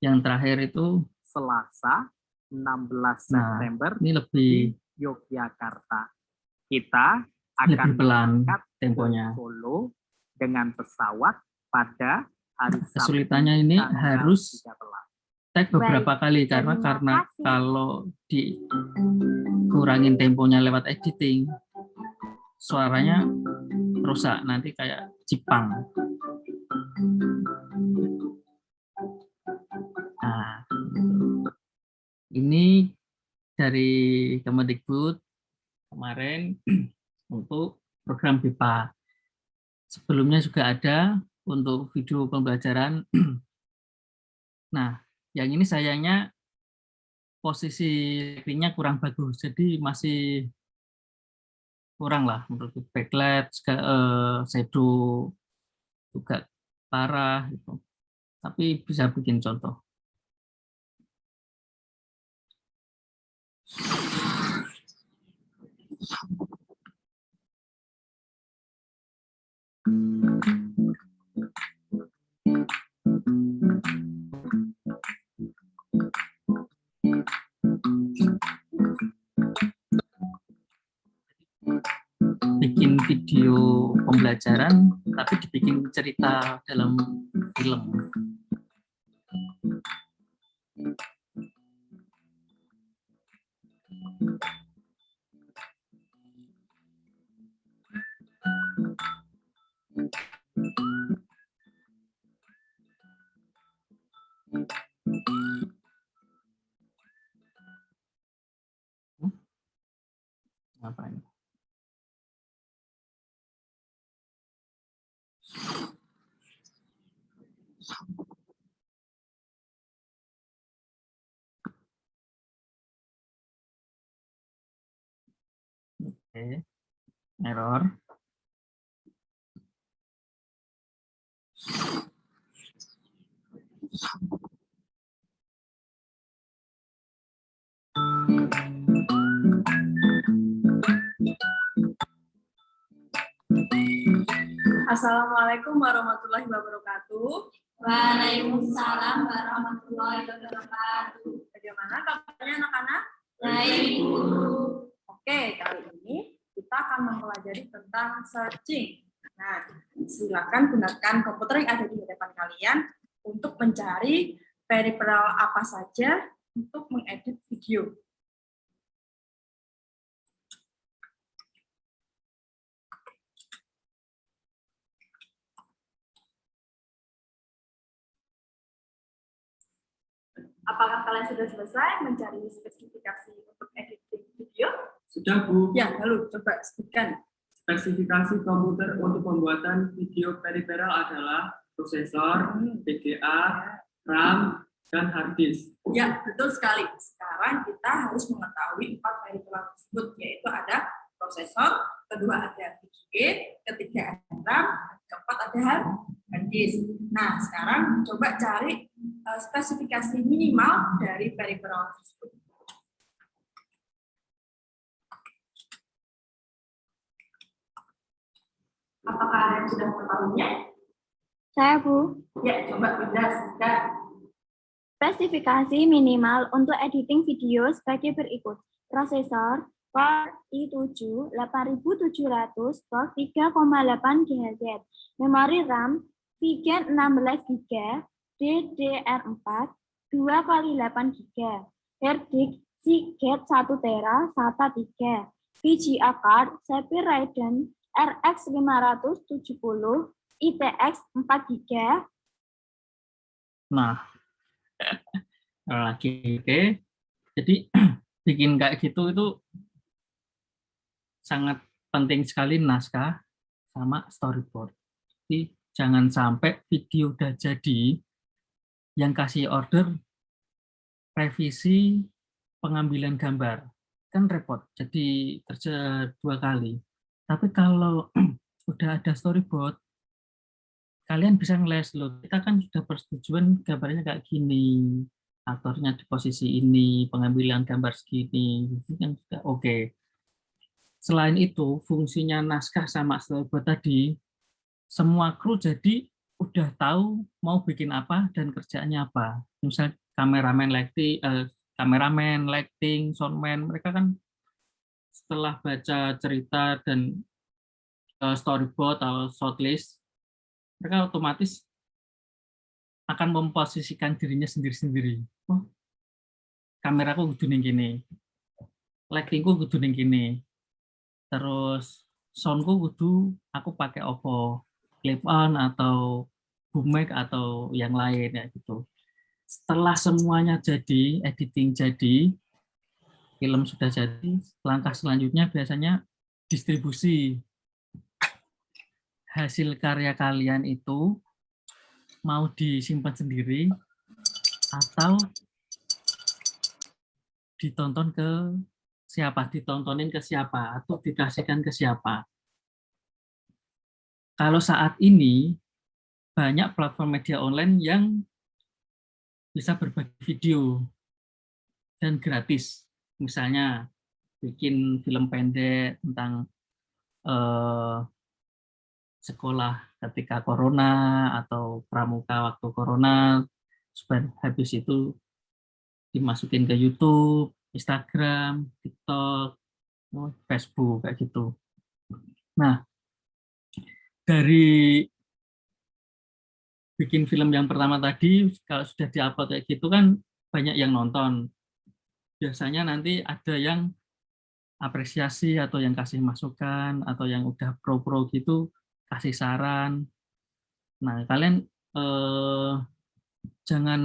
Speaker 2: Yang terakhir itu
Speaker 3: Selasa 16 September
Speaker 2: ini lebih
Speaker 3: di Yogyakarta. Kita akan
Speaker 2: lebih pelan
Speaker 3: berangkat ke
Speaker 2: temponya.
Speaker 3: Solo dengan pesawat pada hari Sabtu
Speaker 2: Kesulitannya ini
Speaker 3: tanggal
Speaker 2: harus
Speaker 3: 13.
Speaker 2: tag beberapa kali karena
Speaker 6: Terima kasih.
Speaker 2: kalau dikurangin temponya lewat editing suaranya rusak, nanti kayak Jepang. Nah, ini dari Kemendikbud kemarin untuk program BIPA. Sebelumnya juga ada untuk video pembelajaran. Nah, yang ini sayangnya posisi screen-nya kurang bagus, jadi masih kurang lah menurut backlight, shadow juga parah gitu. Tapi bisa bikin contoh. Bikin video pembelajaran tapi dibikin cerita dalam film. Apa ini? Oke, error.
Speaker 7: Assalamualaikum warahmatullahi wabarakatuh.
Speaker 8: Waalaikumsalam warahmatullahi wabarakatuh.
Speaker 7: Bagaimana kabarnya anak-anak?
Speaker 8: Baik, Bu.
Speaker 7: Oke, kali ini kita akan mempelajari tentang searching. Nah, silakan gunakan komputer yang ada di hadapan kalian untuk mencari peripheral apa saja untuk mengedit video. Apakah kalian sudah selesai mencari spesifikasi untuk editing video?
Speaker 9: Sudah, Bu.
Speaker 7: Ya, lalu coba sebutkan.
Speaker 9: Spesifikasi komputer untuk pembuatan video peripheral adalah prosesor, VGA, RAM, dan hard disk.
Speaker 7: Ya, betul sekali. Sekarang kita harus mengetahui 4 peripheral tersebut, yaitu ada prosesor, kedua ada VGA, ketiga ada RAM, keempat ada hard disk. Nah, sekarang coba cari spesifikasi minimal dari peripheral tersebut. Apakah kalian sudah mengetahuinya?
Speaker 5: Saya, Bu.
Speaker 7: Ya, coba Bunda sebutkan.
Speaker 5: Spesifikasi minimal untuk editing video sebagai berikut. Prosesor Core i7 8700 3,8 GHz. Memori RAM VGA 16 GB, DDR4 2x8 GB. Hard disk Seagate 1 TB SATA 3. VGA card CPU Radeon RX 570 ITX 4 GB.
Speaker 2: Nah, lagi oke. Jadi bikin kayak gitu itu sangat penting sekali naskah sama storyboard. Jadi jangan sampai video udah jadi, yang kasih order revisi pengambilan gambar. Kan repot, jadi kerja 2 kali. Tapi kalau udah ada storyboard, kalian bisa ngeles loh. Kita kan sudah persetujuan gambarnya kayak gini, aktornya di posisi ini, pengambilan gambar segini, itu kan sudah oke. Selain itu, fungsinya naskah sama storyboard tadi, semua kru jadi udah tahu mau bikin apa dan kerjaannya apa. Misal kameramen lighting, soundman, mereka kan setelah baca cerita dan storyboard atau shortlist, mereka otomatis akan memposisikan dirinya sendiri-sendiri. Oh, kameraku kudu ning gini, lightingku kudu ning gini, terus soundku kudu aku pakai opo, clip on atau boom mic atau yang lain ya gitu. Setelah semuanya jadi, editing jadi, film sudah jadi, langkah selanjutnya biasanya distribusi. Hasil karya kalian itu mau disimpan sendiri atau ditontonin ke siapa atau dikasihkan ke siapa. Kalau saat ini banyak platform media online yang bisa berbagi video dan gratis. Misalnya bikin film pendek tentang sekolah ketika corona atau pramuka waktu corona, supaya habis itu dimasukin ke YouTube, Instagram, TikTok, Facebook kayak gitu. Nah, dari bikin film yang pertama tadi, kalau sudah diupload kayak gitu kan banyak yang nonton. Biasanya nanti ada yang apresiasi atau yang kasih masukan atau yang udah pro-pro gitu kasih saran. Nah, kalian jangan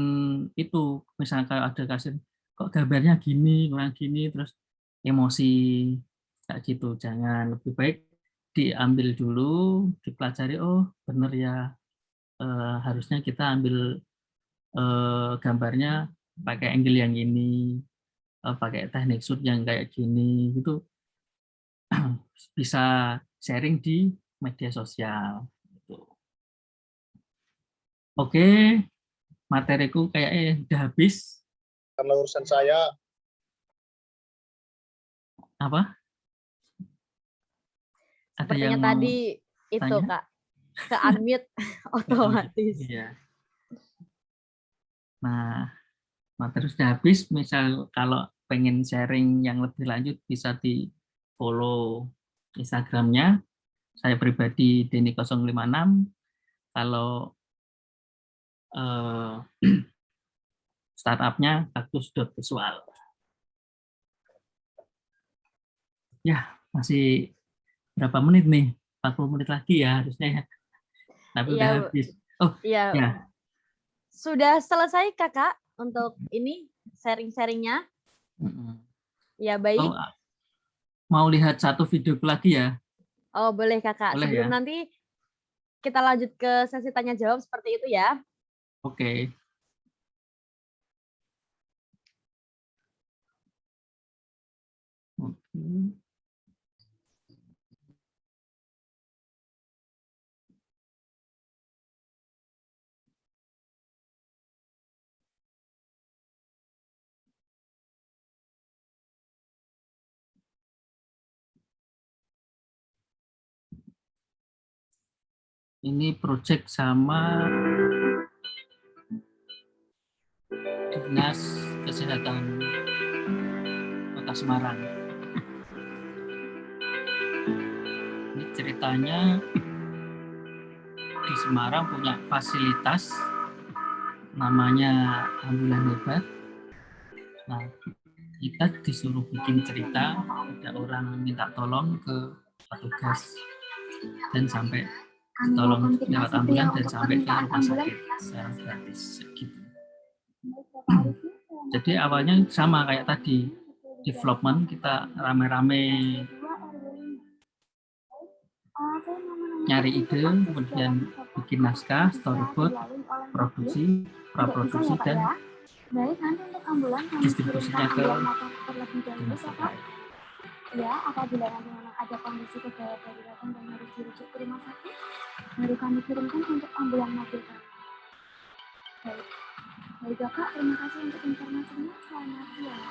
Speaker 2: itu, misalnya kalau ada kasih kok gambarnya gini, kurang gini, terus emosi kayak gitu. Jangan, lebih baik diambil dulu, dipelajari, oh bener ya, harusnya kita ambil gambarnya pakai angle yang ini, pakai teknik shoot yang kayak gini, gitu. Bisa sharing di media sosial. Oke, materiku kayaknya udah habis.
Speaker 10: Karena urusan saya.
Speaker 2: Apa? Ada
Speaker 1: Sepertinya
Speaker 2: yang mau
Speaker 1: tadi itu
Speaker 2: tanya?
Speaker 1: Kak, ke unmute otomatis.
Speaker 2: Iya. Nah, materi sudah habis. Misal kalau pengen sharing yang lebih lanjut bisa di follow Instagramnya. Saya pribadi Denny056. Kalau startupnya kaktus.visual. Ya, masih berapa menit nih? 40 menit lagi ya harusnya ya. Tapi udah habis. Oh,
Speaker 1: iya.
Speaker 2: Ya.
Speaker 1: Sudah selesai Kakak untuk ini sharing-sharingnya? Ya, baik.
Speaker 2: Oh, mau lihat satu video lagi ya?
Speaker 1: Oh, boleh Kakak.
Speaker 2: Boleh,
Speaker 1: sebelum
Speaker 2: ya?
Speaker 1: nanti kita lanjut ke sesi tanya jawab seperti itu ya.
Speaker 2: Oke. Ini project sama Dinas Kesehatan Kota Semarang. Ini ceritanya di Semarang punya fasilitas namanya Ambulan Hebat. Nah, kita disuruh bikin cerita, ada orang minta tolong ke petugas dan sampai ditolong lewat ambulan dan sampai ke rumah sakit secara gratis gitu. Jadi awalnya sama kayak tadi, development kita rame-rame nyari ide, kemudian bikin naskah, storyboard, produksi, praproduksi, dan
Speaker 5: Baik, nanti untuk ambulan kami
Speaker 2: distribusinya
Speaker 5: kirimkan
Speaker 2: ke
Speaker 5: ambulan motor terlebih dahulu
Speaker 2: dinas
Speaker 5: ya Kak.
Speaker 2: terkait.
Speaker 5: Ya, apabila nanti memang ada kondisi kegawat daruratan dan harus dirujuk ke rumah sakit, baru kami kirimkan untuk ambulan mobil kami. Baik. Baik ya Kak, terima kasih untuk informasinya. Selamat siang.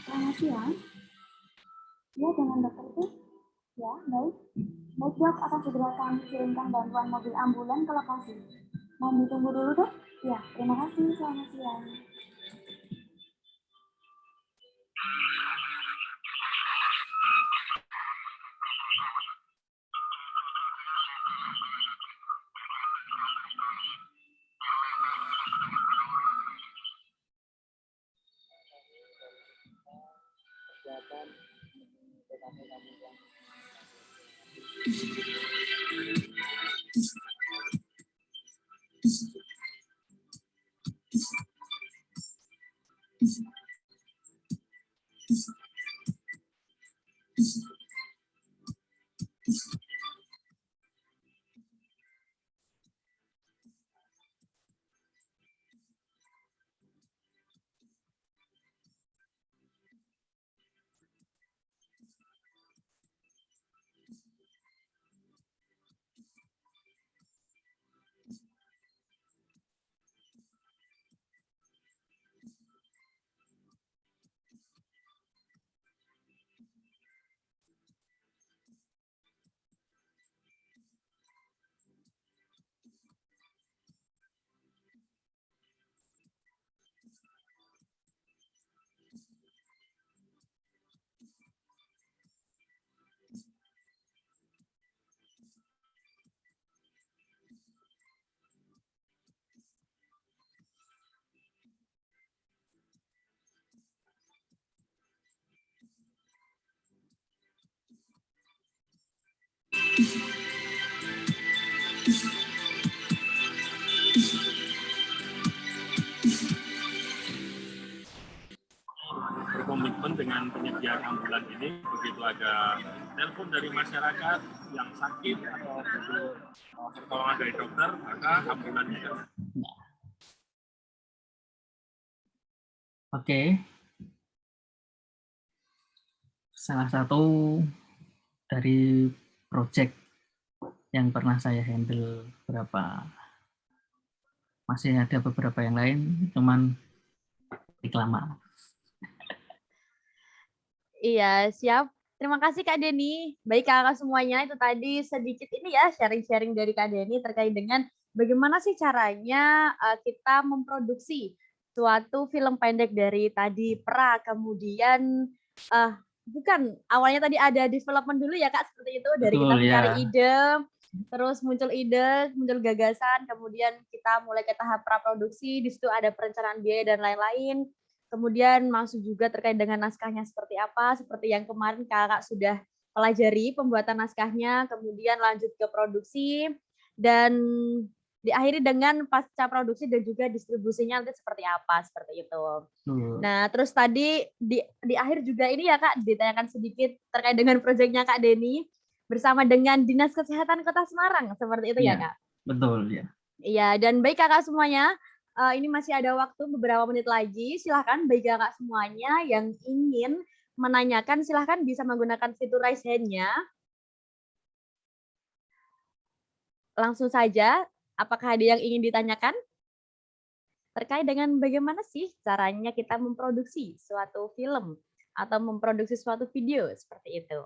Speaker 5: Selamat siang. Ya, dengan dokter itu. Ya, baik. Baik dok, akan segera kami kirimkan bantuan mobil ambulan ke lokasi. Mohon ditunggu dulu dok. Ya, terima kasih. Selamat siang.
Speaker 11: Berkomitmen dengan penyediaan ambulan ini, begitu ada telepon dari masyarakat yang sakit atau butuh pertolongan dari dokter, maka ambulan itu.
Speaker 2: Oke. Salah satu dari project yang pernah saya handle masih ada beberapa yang lain, cuman lama.
Speaker 1: Iya, siap. Terima kasih Kak Deni. Baik kakak semuanya, itu tadi sedikit ini ya sharing-sharing dari Kak Deni terkait dengan bagaimana sih caranya kita memproduksi suatu film pendek dari tadi pra, kemudian bukan, awalnya tadi ada development dulu ya Kak, seperti itu, dari kita mencari ide, terus muncul ide, muncul gagasan, kemudian kita mulai ke tahap praproduksi, di situ ada perencanaan biaya dan lain-lain. Kemudian masuk juga terkait dengan naskahnya seperti apa, seperti yang kemarin kakak sudah pelajari pembuatan naskahnya, kemudian lanjut ke produksi, dan diakhiri dengan pasca produksi dan juga distribusinya nanti seperti apa, seperti itu. Nah, terus tadi di akhir juga ini ya Kak, ditanyakan sedikit terkait dengan proyeknya Kak Deni, bersama dengan Dinas Kesehatan Kota Semarang, seperti itu ya Kak?
Speaker 2: Betul, ya.
Speaker 1: Iya, dan baik kakak semuanya, ini masih ada waktu beberapa menit lagi. Silahkan bagi kakak semuanya yang ingin menanyakan, silahkan bisa menggunakan fitur raise hand-nya. Langsung saja, apakah ada yang ingin ditanyakan? Terkait dengan bagaimana sih caranya kita memproduksi suatu film atau memproduksi suatu video seperti itu.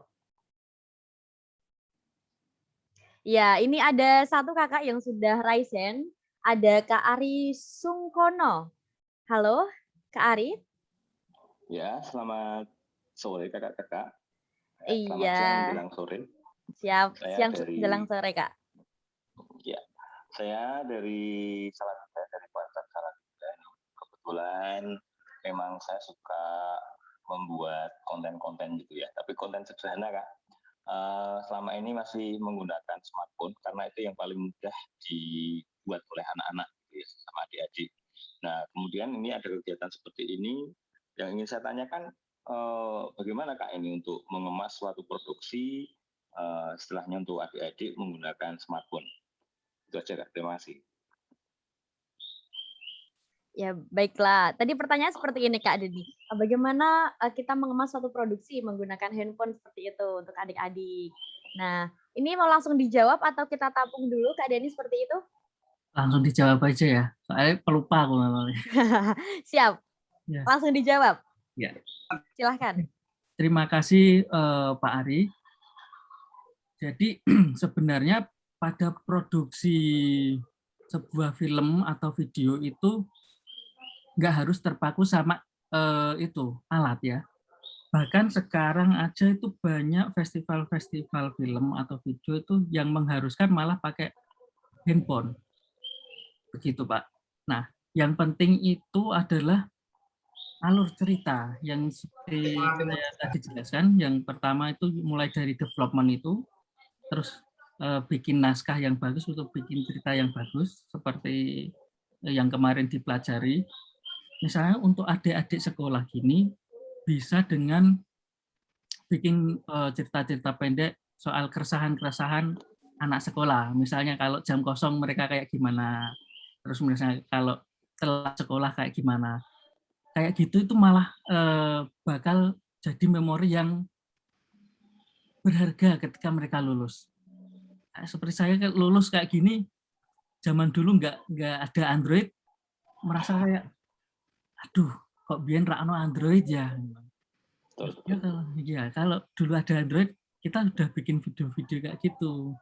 Speaker 1: Ya, ini ada satu kakak yang sudah raise hand. Ada Kak Ari Sungkono. Halo, Kak Ari.
Speaker 12: Ya, selamat sore kakak-kakak. Selamat
Speaker 1: Iya.
Speaker 12: siang menjelang sore.
Speaker 1: Siap,
Speaker 12: Saya
Speaker 1: siang
Speaker 12: dari-
Speaker 1: menjelang sore, Kak.
Speaker 12: Ya, saya dari Kuartal Salatiga. Kebetulan memang saya suka membuat konten-konten gitu ya, tapi konten sederhana Kak. Selama ini masih menggunakan smartphone karena itu yang paling mudah dibuat oleh anak-anak gitu ya, sama adik-adik. Nah, kemudian ini ada kegiatan seperti ini yang ingin saya tanyakan, bagaimana Kak ini untuk mengemas suatu produksi setelahnya untuk adik-adik menggunakan smartphone. Itu aja Kak, terima kasih.
Speaker 1: Ya, baiklah. Tadi pertanyaan seperti ini, Kak Deni. Bagaimana kita mengemas suatu produksi menggunakan handphone seperti itu untuk adik-adik? Nah, ini mau langsung dijawab atau kita tampung dulu, Kak Deni, seperti itu?
Speaker 2: Langsung dijawab aja ya, soalnya pelupa aku namanya.
Speaker 1: Siap.
Speaker 2: Ya.
Speaker 1: Langsung dijawab.
Speaker 2: Ya.
Speaker 1: Silahkan.
Speaker 2: Terima kasih Pak Ari. Jadi sebenarnya pada produksi sebuah film atau video itu nggak harus terpaku sama itu alat ya. Bahkan sekarang aja itu banyak festival-festival film atau video itu yang mengharuskan malah pakai handphone. Begitu Pak. Nah, yang penting itu adalah alur cerita yang seperti saya tadi jelaskan. Yang pertama itu mulai dari development itu, terus bikin naskah yang bagus untuk bikin cerita yang bagus, seperti yang kemarin dipelajari. Misalnya untuk adik-adik sekolah gini, bisa dengan bikin cerita-cerita pendek soal keresahan-keresahan anak sekolah. Misalnya kalau jam kosong mereka kayak gimana, terus misalnya kalau telat sekolah kayak gimana. Kayak gitu itu malah bakal jadi memori yang berharga ketika mereka lulus. Seperti saya lulus kayak gini, zaman dulu nggak ada Android, merasa kayak, aduh, kok biar rano Android ya. Ya, kalau dulu ada Android, kita udah bikin video-video kayak gitu.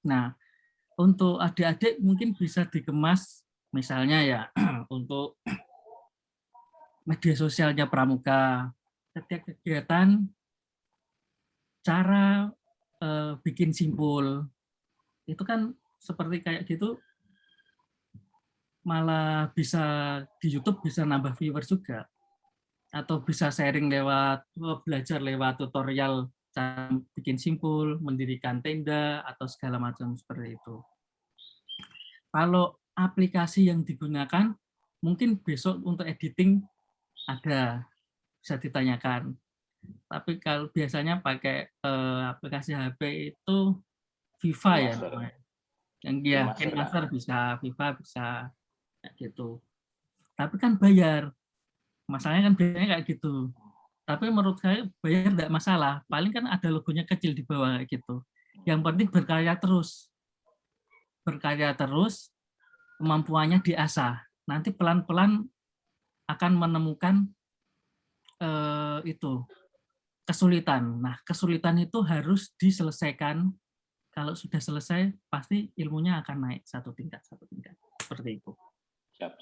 Speaker 2: Nah, untuk adik-adik mungkin bisa dikemas, misalnya ya, untuk media sosialnya Pramuka, setiap kegiatan, cara bikin simpul, itu kan seperti kayak gitu, malah bisa di YouTube bisa nambah viewer juga, atau bisa sharing lewat belajar lewat tutorial cara bikin simpul, mendirikan tenda atau segala macam seperti itu. Kalau aplikasi yang digunakan mungkin besok untuk editing ada, bisa ditanyakan. Tapi kalau biasanya pakai aplikasi HP itu Viva ya namanya. Yang dia KineMaster bisa, Viva bisa kayak gitu. Tapi kan bayar. Masalahnya kan biasanya kayak gitu. Tapi menurut saya bayar tidak masalah. Paling kan ada logonya kecil di bawah kayak gitu. Yang penting berkarya terus. Berkarya terus, kemampuannya diasah. Nanti pelan-pelan akan menemukan itu kesulitan. Nah, kesulitan itu harus diselesaikan. Kalau sudah selesai, pasti ilmunya akan naik satu tingkat. Seperti itu.
Speaker 12: Siap.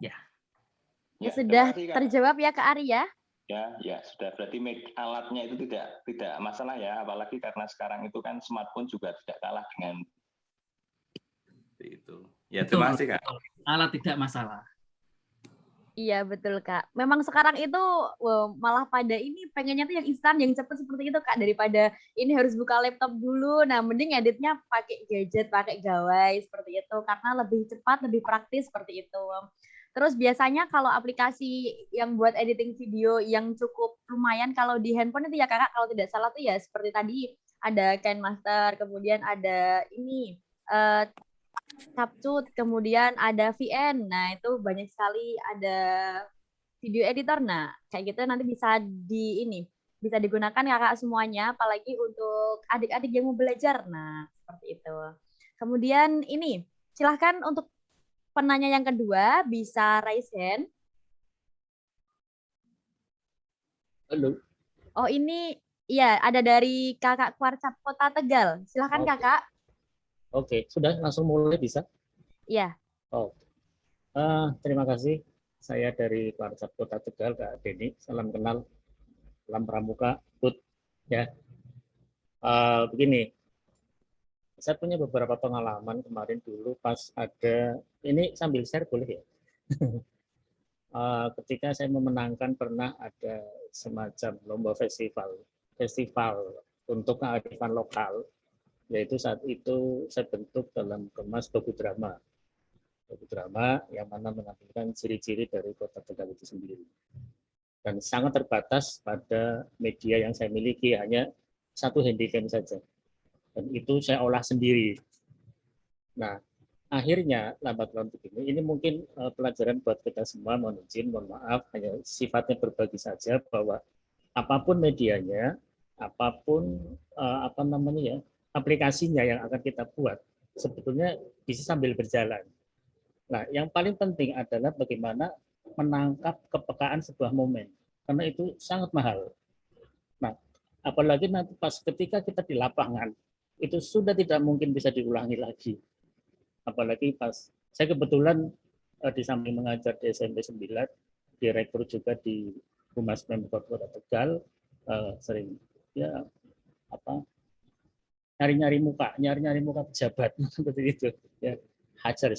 Speaker 2: Ya.
Speaker 1: Ya, sudah terjawab ya Kak Ari ya?
Speaker 12: Ya, sudah. Berarti alatnya itu tidak masalah ya, apalagi karena sekarang itu kan smartphone juga tidak kalah dengan itu. Ya, terima kasih Kak.
Speaker 2: Alat tidak masalah.
Speaker 1: Iya betul Kak. Memang sekarang itu malah pada ini pengennya tuh yang instan, yang cepat seperti itu Kak, daripada ini harus buka laptop dulu. Nah, mending editnya pakai gadget, pakai gawai seperti itu karena lebih cepat, lebih praktis seperti itu. Terus biasanya kalau aplikasi yang buat editing video yang cukup lumayan kalau di handphone itu ya Kakak, kalau tidak salah tuh ya seperti tadi ada KineMaster, kemudian ada ini CapCut, kemudian ada VN. Nah, itu banyak sekali ada video editor. Nah, kayak gitu nanti bisa digunakan kakak semuanya, apalagi untuk adik-adik yang mau belajar. Nah, seperti itu. Kemudian ini, silahkan untuk penanya yang kedua bisa raise hand.
Speaker 13: Halo.
Speaker 1: Oh, ini ya ada dari Kakak Kwarcap Kota Tegal. Silahkan Kakak.
Speaker 13: Oke, sudah langsung mulai bisa?
Speaker 1: Iya.
Speaker 13: Oh, terima kasih. Saya dari Kwarcap Kota Tegal, Kak Denny. Salam kenal, salam pramuka, Put. Ya, begini. Saya punya beberapa pengalaman kemarin dulu pas ada, ini sambil share boleh ya? Ketika saya memenangkan pernah ada semacam lomba festival untuk kearifan lokal, yaitu saat itu saya bentuk dalam kemas docudrama yang mana menampilkan ciri-ciri dari Kota Tegal itu sendiri. Dan sangat terbatas pada media yang saya miliki, hanya satu handycam saja. Dan itu saya olah sendiri. Nah, akhirnya lambat laun begini, ini mungkin pelajaran buat kita semua, mohon izin, mohon maaf, hanya sifatnya berbagi saja bahwa apapun medianya, apapun aplikasinya yang akan kita buat, sebetulnya bisa sambil berjalan. Nah, yang paling penting adalah bagaimana menangkap kepekaan sebuah momen, karena itu sangat mahal. Nah, apalagi nanti pas ketika kita di lapangan, itu sudah tidak mungkin bisa diulangi lagi. Apalagi pas saya kebetulan di samping mengajar di SMP 9, direktur juga di Humas Pemkot Kota Tegal, sering ya nyari-nyari muka pejabat seperti itu ya, hajar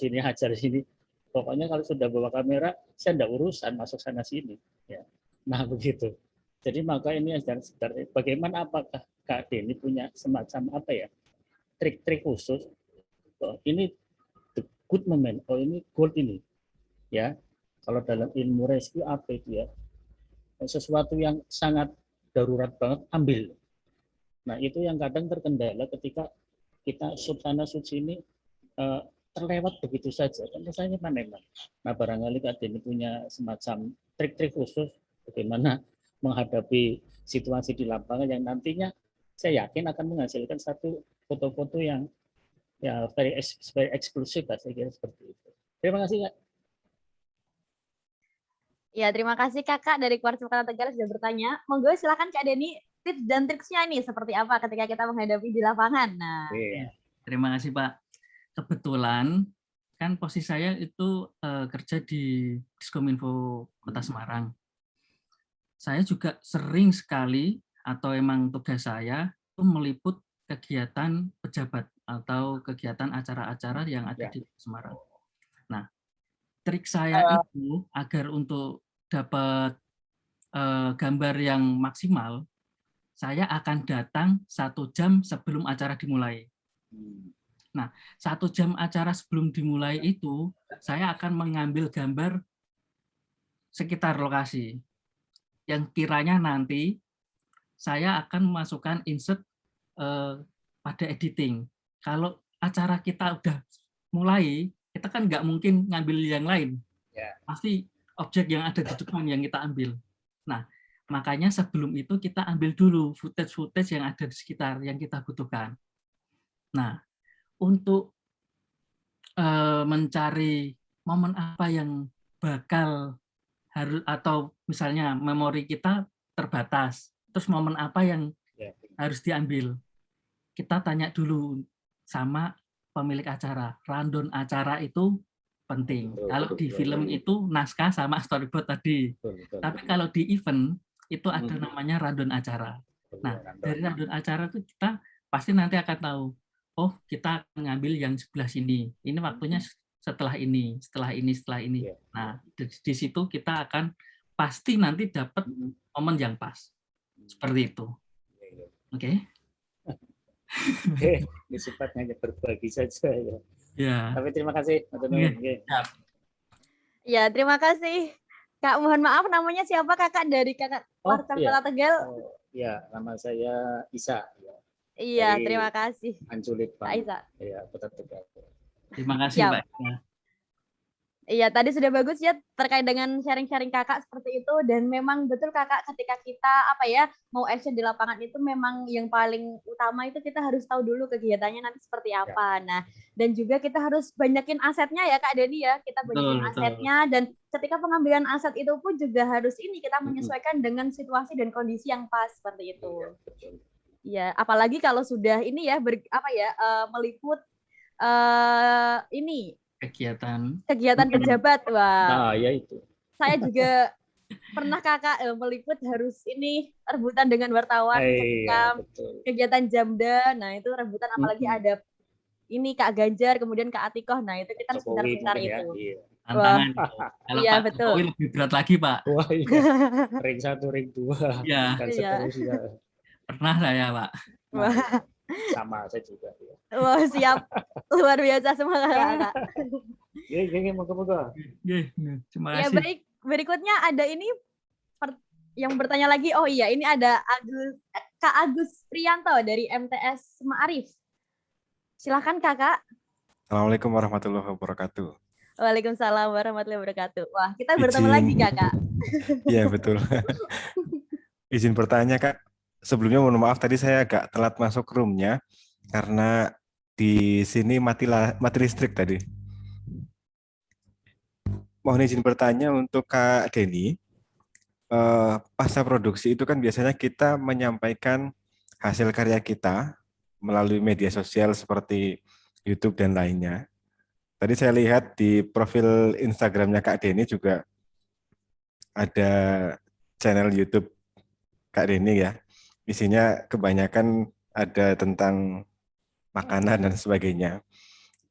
Speaker 13: sini pokoknya kalau sudah bawa kamera saya enggak urusan masuk sana sini ya. Nah begitu, jadi maka ini bagaimana, apakah Kak Denny punya semacam trik-trik khusus, ini the good moment, ini gold ini ya, kalau dalam ilmu rescue apa itu ya, sesuatu yang sangat darurat banget ambil. Nah itu yang kadang terkendala ketika kita shoot sana shoot sini, terlewat begitu saja, kan rasanya memang. Nah barangkali Kak Denny punya semacam trik-trik khusus bagaimana menghadapi situasi di lapangan yang nantinya saya yakin akan menghasilkan satu foto-foto yang ya very eksklusif, saya kira seperti itu. Terima kasih Kak.
Speaker 1: Ya, terima kasih Kakak dari Kwarcap Kota Tegal sudah bertanya. Monggo silakan Kak Denny, tips dan triksnya nih seperti apa ketika kita menghadapi di lapangan. Nah,
Speaker 2: terima kasih Pak. Kebetulan kan posisi saya itu kerja di Diskominfo Kota Semarang. Saya juga sering sekali atau emang tugas saya itu meliput kegiatan pejabat atau kegiatan acara-acara yang ada di Semarang. Nah, trik saya itu agar untuk dapat gambar yang maksimal, saya akan datang 1 jam sebelum acara dimulai. Nah, 1 jam acara sebelum dimulai itu, saya akan mengambil gambar sekitar lokasi, yang kiranya nanti saya akan memasukkan insert pada editing. Kalau acara kita udah mulai, kita kan nggak mungkin ngambil yang lain. Pasti objek yang ada di depan yang kita ambil. Nah, makanya sebelum itu kita ambil dulu footage-footage yang ada di sekitar yang kita butuhkan. Nah, untuk mencari momen apa yang bakal harus, atau misalnya memori kita terbatas, terus momen apa yang harus diambil, kita tanya dulu sama pemilik acara. Rundown acara itu penting. Kalau di film itu naskah sama storyboard tadi. Tapi kalau di event itu ada namanya rundown acara. Nah, dari rundown acara itu kita pasti nanti akan tahu, oh kita mengambil yang sebelah sini. Ini waktunya setelah ini, setelah ini, setelah ini. Nah, di situ kita akan pasti nanti dapat momen yang pas. Seperti itu. Oke.
Speaker 13: Ini sifatnya berbagi saja ya.
Speaker 2: Ya.
Speaker 13: Tapi terima kasih.
Speaker 1: Ya, terima kasih. Kak, mohon maaf namanya siapa Kakak dari Kakak Kwarcap Kota Tegal?
Speaker 13: Ya, nama saya Isa.
Speaker 1: Iya, terima kasih.
Speaker 13: Anculit Pak.
Speaker 1: Isa.
Speaker 13: Ya, Kota Tegal.
Speaker 2: Terima kasih
Speaker 1: Siap.
Speaker 2: Mbak.
Speaker 1: Iya, tadi sudah bagus ya terkait dengan sharing-sharing kakak seperti itu, dan memang betul kakak ketika kita mau action di lapangan itu memang yang paling utama itu kita harus tahu dulu kegiatannya nanti seperti apa. Nah, dan juga kita harus banyakin asetnya ya Kak Denny ya, kita banyakin
Speaker 2: Betul.
Speaker 1: asetnya, dan ketika pengambilan aset itu pun juga harus kita menyesuaikan dengan situasi dan kondisi yang pas seperti itu. Iya, apalagi kalau sudah meliput
Speaker 2: Kegiatan
Speaker 1: pejabat. Wah.
Speaker 13: Nah, ya itu.
Speaker 1: Saya juga pernah kakak meliput harus rebutan dengan wartawan ketika kegiatan Jamda. Nah, itu rebutan apalagi ada Kak Ganjar, kemudian Kak Atikoh. Nah, itu kita harus pintar-pintar itu.
Speaker 2: Tantangan. Kalau
Speaker 1: iya,
Speaker 2: Pak
Speaker 1: betul.
Speaker 2: Jokowi lebih berat lagi, Pak.
Speaker 13: Wah, iya. Ring 1, ring 2.
Speaker 2: Iya.
Speaker 13: Dan seterusnya.
Speaker 2: Pernah saya, Pak.
Speaker 1: Wah.
Speaker 13: Sama saya juga. Ya.
Speaker 1: Wah, siap. Luar biasa semangat kakak.
Speaker 13: Iya, moga-moga.
Speaker 2: Terima
Speaker 1: kasih. Ya, baik. Berikutnya ada yang bertanya lagi. Oh iya, ini ada Kak Agus Priyanto dari MTS Ma'arif. Silakan kakak.
Speaker 14: Assalamualaikum warahmatullahi wabarakatuh.
Speaker 1: Waalaikumsalam warahmatullahi wabarakatuh. Wah, kita bertemu lagi kakak.
Speaker 14: Iya, betul. Izin bertanya Kak. Sebelumnya mohon maaf tadi saya agak telat masuk room-nya karena di sini mati listrik tadi. Mohon izin bertanya untuk Kak Denny. Pasca produksi itu kan biasanya kita menyampaikan hasil karya kita melalui media sosial seperti YouTube dan lainnya. Tadi saya lihat di profil Instagramnya Kak Denny juga ada channel YouTube Kak Denny ya. Isinya kebanyakan ada tentang makanan dan sebagainya.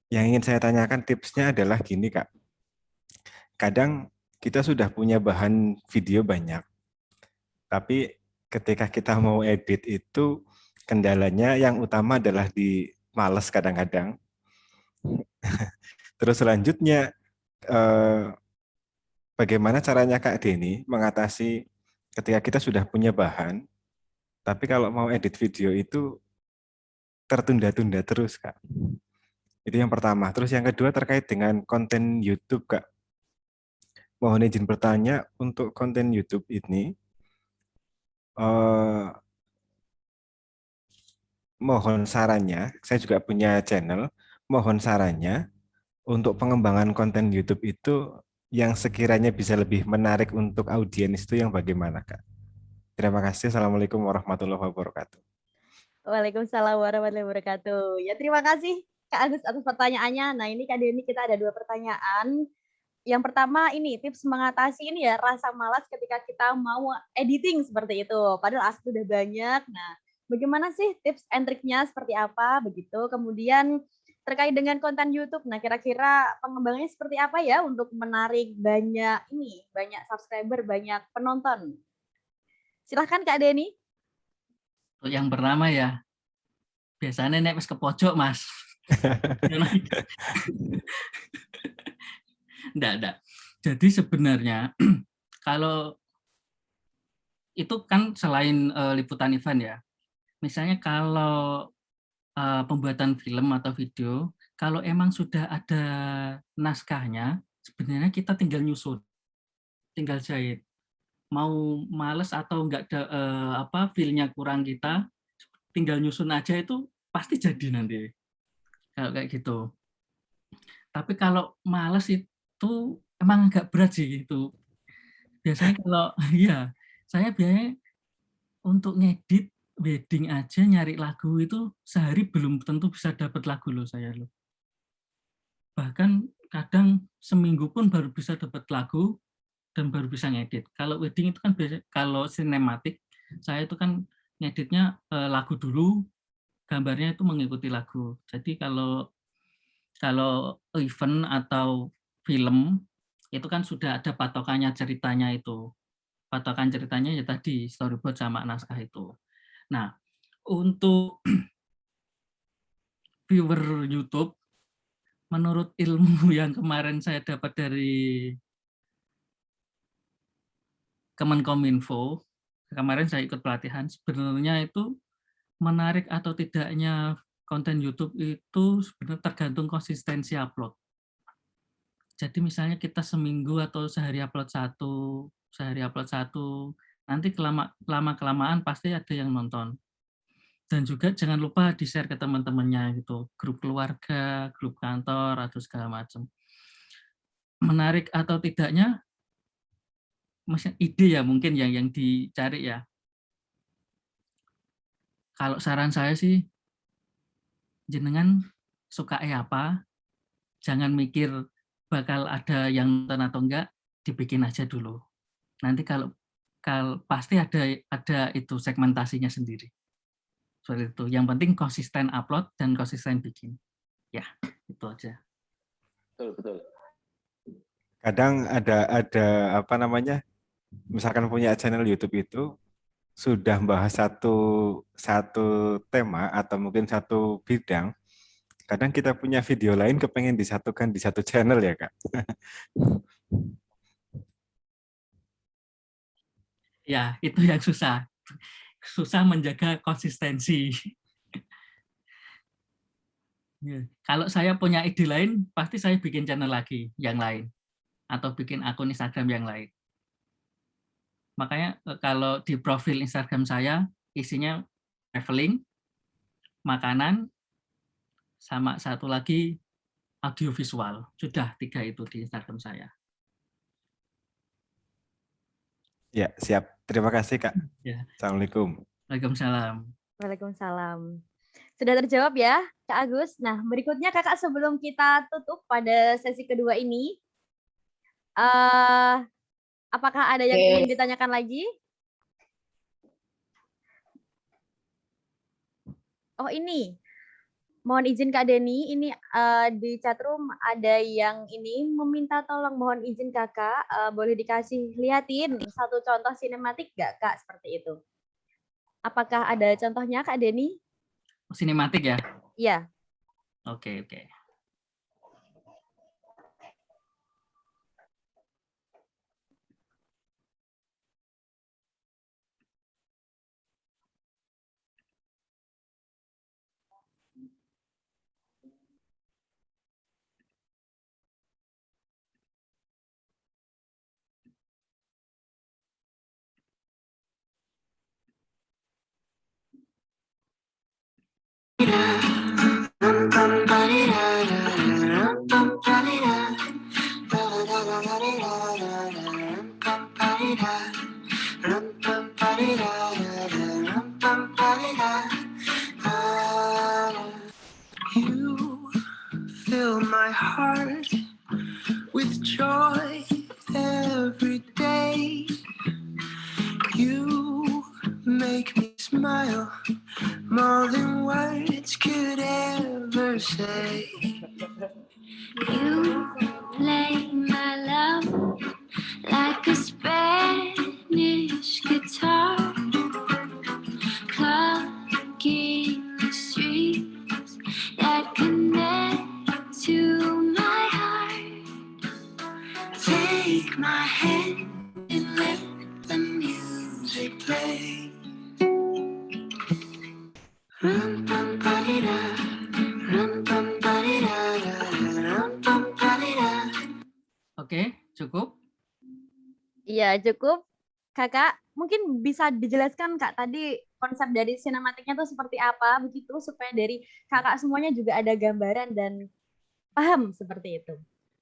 Speaker 14: Yang ingin saya tanyakan tipsnya adalah gini Kak. Kadang kita sudah punya bahan video banyak, tapi ketika kita mau edit itu kendalanya yang utama adalah di males kadang-kadang. Terus selanjutnya, bagaimana caranya Kak Denny mengatasi ketika kita sudah punya bahan, tapi kalau mau edit video itu tertunda-tunda terus, Kak. Itu yang pertama. Terus yang kedua terkait dengan konten YouTube, Kak. Mohon izin bertanya, untuk konten YouTube ini, mohon sarannya, saya juga punya channel, mohon sarannya untuk pengembangan konten YouTube itu yang sekiranya bisa lebih menarik untuk audiens itu yang bagaimana, Kak? Terima kasih. Assalamualaikum warahmatullahi wabarakatuh.
Speaker 1: Waalaikumsalam warahmatullahi wabarakatuh. Ya, terima kasih Kak Agus atas pertanyaannya. Nah, ini Kak Denny kita ada 2 pertanyaan. Yang pertama ini tips mengatasi rasa malas ketika kita mau editing seperti itu. Padahal aset sudah banyak. Nah, bagaimana sih tips and triknya seperti apa begitu? Kemudian terkait dengan konten YouTube. Nah, kira-kira pengembangannya seperti apa ya untuk menarik banyak subscriber, banyak penonton? Silahkan Kak Denny.
Speaker 2: Untuk yang pertama ya, biasanya nek wis ke pojok, Mas. Enggak. Jadi sebenarnya kalau itu kan selain liputan event ya, misalnya kalau pembuatan film atau video, kalau emang sudah ada naskahnya, sebenarnya kita tinggal nyusun, tinggal jahit. Mau males atau enggak ada feel-nya kurang kita, tinggal nyusun aja itu pasti jadi nanti. Kalau kayak gitu. Tapi kalau males itu emang agak berat sih gitu. Biasanya kalau saya biasanya untuk ngedit wedding aja nyari lagu itu sehari belum tentu bisa dapat lagu loh saya loh. Bahkan kadang seminggu pun baru bisa dapat lagu dan baru bisa ngedit. Kalau wedding itu kan biasa, kalau sinematik saya itu kan ngeditnya lagu dulu, gambarnya itu mengikuti lagu. Jadi kalau event atau film itu kan sudah ada patokannya ceritanya itu. Patokan ceritanya ya tadi storyboard sama naskah itu. Nah, untuk viewer YouTube, menurut ilmu yang kemarin saya dapat dari Kemenkominfo, kemarin saya ikut pelatihan, sebenarnya itu menarik atau tidaknya konten YouTube itu sebenarnya tergantung konsistensi upload. Jadi misalnya kita seminggu atau sehari upload satu, nanti lama-kelamaan pasti ada yang nonton. Dan juga jangan lupa di-share ke teman-temannya gitu, grup keluarga, grup kantor, atau segala macam. Menarik atau tidaknya, ide ya mungkin yang dicari ya. Kalau saran saya sih, jenengan suka apa, jangan mikir bakal ada yang nonton atau enggak, dibikin aja dulu. Nanti kalau pasti ada itu segmentasinya sendiri. Seperti itu. Yang penting konsisten upload dan konsisten bikin. Ya, itu aja.
Speaker 12: Betul.
Speaker 14: Kadang ada apa namanya? Misalkan punya channel YouTube itu sudah bahas satu tema atau mungkin satu bidang, kadang kita punya video lain kepengen disatukan di satu channel ya, Kak.
Speaker 2: Ya, itu yang susah. Susah menjaga konsistensi. Kalau saya punya ide lain, pasti saya bikin channel lagi yang lain. Atau bikin akun Instagram yang lain. Makanya kalau di profil Instagram saya, isinya traveling, makanan, sama satu lagi audiovisual. Sudah 3 itu di Instagram saya.
Speaker 14: Ya, siap. Terima kasih, Kak.
Speaker 2: Ya.
Speaker 14: Assalamualaikum.
Speaker 2: Waalaikumsalam.
Speaker 1: Waalaikumsalam. Sudah terjawab ya, Kak Agus. Nah, berikutnya Kakak sebelum kita tutup pada sesi kedua ini, apakah ada yang ingin ditanyakan lagi? Oh ini, mohon izin Kak Denny, ini di chatroom ada yang ini meminta tolong mohon izin Kakak, boleh dikasih liatin satu contoh sinematik nggak Kak seperti itu? Apakah ada contohnya Kak Denny?
Speaker 2: Sinematik ya?
Speaker 1: Iya.
Speaker 2: Oke.
Speaker 15: You fill my heart with joy every day. You make me smile more than words could ever say.
Speaker 8: You play my love like a Spanish guitar, clocking the streets that connect to my heart. Take my hand and let the music play. Rum pum pa-di-da, rum pum pa-di-da, rum pum pa-di-da.
Speaker 2: Oke, cukup?
Speaker 1: Iya, cukup. Kakak, mungkin bisa dijelaskan Kak tadi konsep dari sinematiknya itu seperti apa begitu supaya dari Kakak semuanya juga ada gambaran dan paham seperti itu.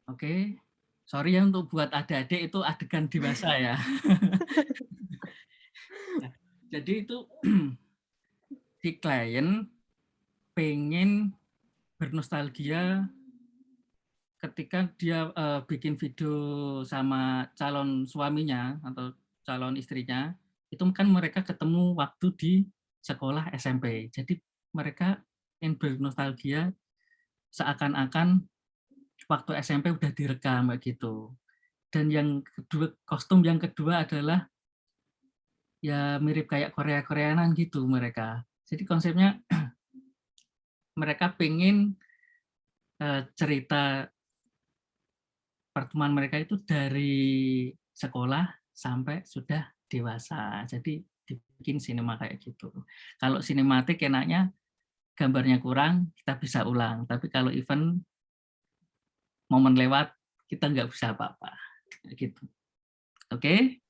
Speaker 2: Oke. Sorry ya untuk buat adik-adik itu adegan dewasa ya. Jadi itu si klien pengen bernostalgia ketika dia bikin video sama calon suaminya atau calon istrinya, itu kan mereka ketemu waktu di sekolah SMP. Jadi mereka ingin bernostalgia seakan-akan waktu SMP udah direkam kayak gitu. Dan yang kedua, kostum yang kedua adalah ya mirip kayak Korea-Koreanan gitu mereka. Jadi konsepnya mereka pengen cerita pertemuan mereka itu dari sekolah sampai sudah dewasa. Jadi dibikin sinema kayak gitu. Kalau sinematik enaknya gambarnya kurang, kita bisa ulang. Tapi kalau event momen lewat, kita nggak bisa apa-apa. Gitu. Oke?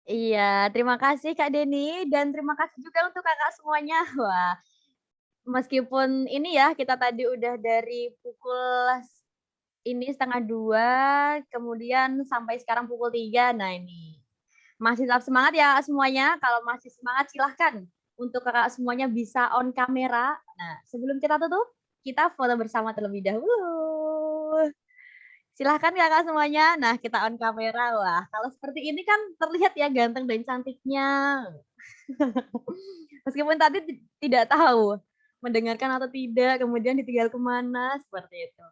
Speaker 1: Iya, terima kasih Kak Denny dan terima kasih juga untuk kakak semuanya. Wah, meskipun ini ya kita tadi udah dari pukul ini 1:30, kemudian sampai sekarang pukul 3. Nah ini masih tetap semangat ya semuanya. Kalau masih semangat silahkan untuk kakak semuanya bisa on kamera. Nah sebelum kita tutup, kita foto bersama terlebih dahulu. Silahkan kakak semuanya. Nah, kita on kamera. Wah, kalau seperti ini kan terlihat ya ganteng dan cantiknya. Meskipun tadi tidak tahu mendengarkan atau tidak, kemudian ditinggal kemana, seperti itu.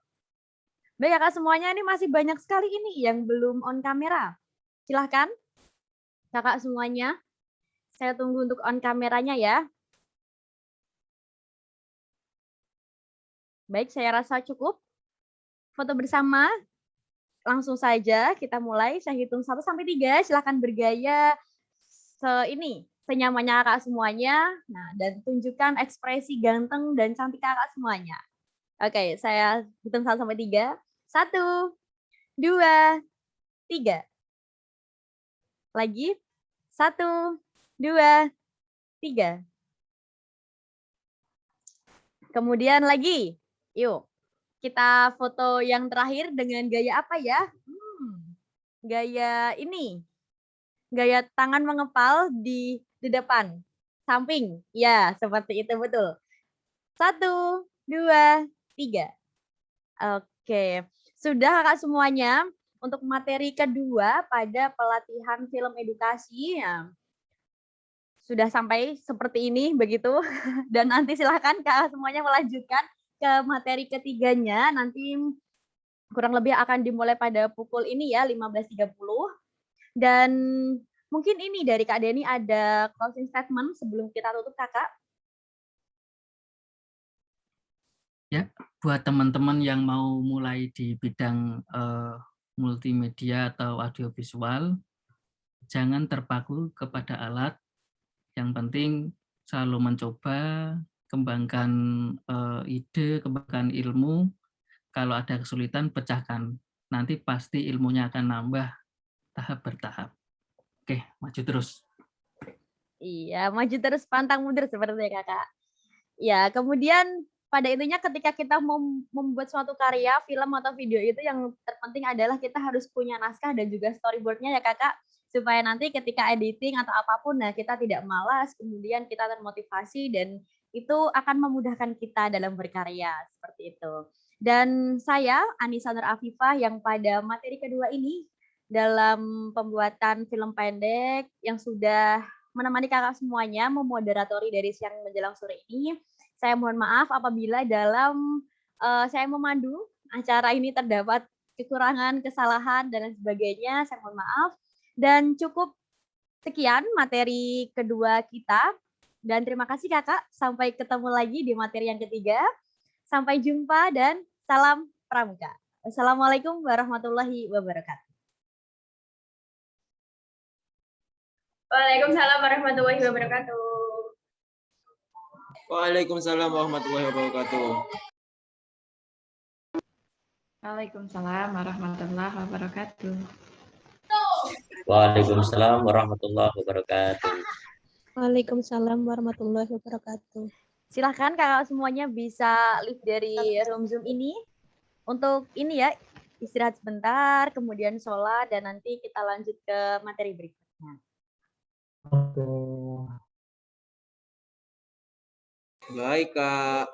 Speaker 1: Baik kakak semuanya, ini masih banyak sekali ini yang belum on kamera. Silahkan kakak semuanya. Saya tunggu untuk on kameranya ya. Baik, saya rasa cukup. Foto bersama. Langsung saja kita mulai, saya hitung 1 sampai 3, silahkan bergaya senyamannya kakak semuanya. Nah, dan tunjukkan ekspresi ganteng dan cantik kakak semuanya. Oke, saya hitung 1 sampai 3. 1, 2, 3. Lagi. 1, 2, 3. Kemudian lagi. Yuk. Kita foto yang terakhir dengan gaya apa ya? Gaya ini. Gaya tangan mengepal di depan. Samping. Ya, seperti itu betul. 1, 2, 3. Oke. Sudah kakak semuanya untuk materi kedua pada pelatihan film edukasi. Ya. Sudah sampai seperti ini begitu. Dan nanti silahkan kakak semuanya melanjutkan ke materi ketiganya, nanti kurang lebih akan dimulai pada pukul ini ya, 15.30. Dan mungkin ini dari Kak Denny ada closing statement sebelum kita tutup kakak.
Speaker 2: Ya, buat teman-teman yang mau mulai di bidang multimedia atau audiovisual, jangan terpaku kepada alat. Yang penting selalu mencoba, kembangkan ide, kembangkan ilmu. Kalau ada kesulitan, pecahkan. Nanti pasti ilmunya akan nambah tahap bertahap. Oke, maju terus.
Speaker 1: Iya, maju terus pantang mundur seperti kakak. Ya, kemudian pada intinya ketika kita membuat suatu karya, film atau video itu yang terpenting adalah kita harus punya naskah dan juga storyboardnya ya kakak. Supaya nanti ketika editing atau apapun, nah kita tidak malas, kemudian kita termotivasi dan itu akan memudahkan kita dalam berkarya, seperti itu. Dan saya, Anissa Nur Afifah, yang pada materi kedua ini, dalam pembuatan film pendek yang sudah menemani kakak semuanya, memoderatori dari siang menjelang sore ini, saya mohon maaf apabila dalam saya memandu acara ini terdapat kekurangan, kesalahan, dan lain sebagainya, saya mohon maaf. Dan cukup sekian materi kedua kita. Dan terima kasih kakak. Sampai ketemu lagi di materi yang ketiga. Sampai jumpa dan salam pramuka. Wassalamualaikum warahmatullahi wabarakatuh.
Speaker 7: Waalaikumsalam warahmatullahi wabarakatuh.
Speaker 16: Waalaikumsalam warahmatullahi wabarakatuh.
Speaker 17: Waalaikumsalam warahmatullahi wabarakatuh.
Speaker 18: Waalaikumsalam warahmatullahi wabarakatuh.
Speaker 1: Waalaikumsalam warahmatullahi wabarakatuh. Silahkan kakak semuanya bisa leave dari room Zoom ini. Untuk ini ya, istirahat sebentar, kemudian sholat, dan nanti kita lanjut ke materi berikutnya.
Speaker 16: Baik, Kak.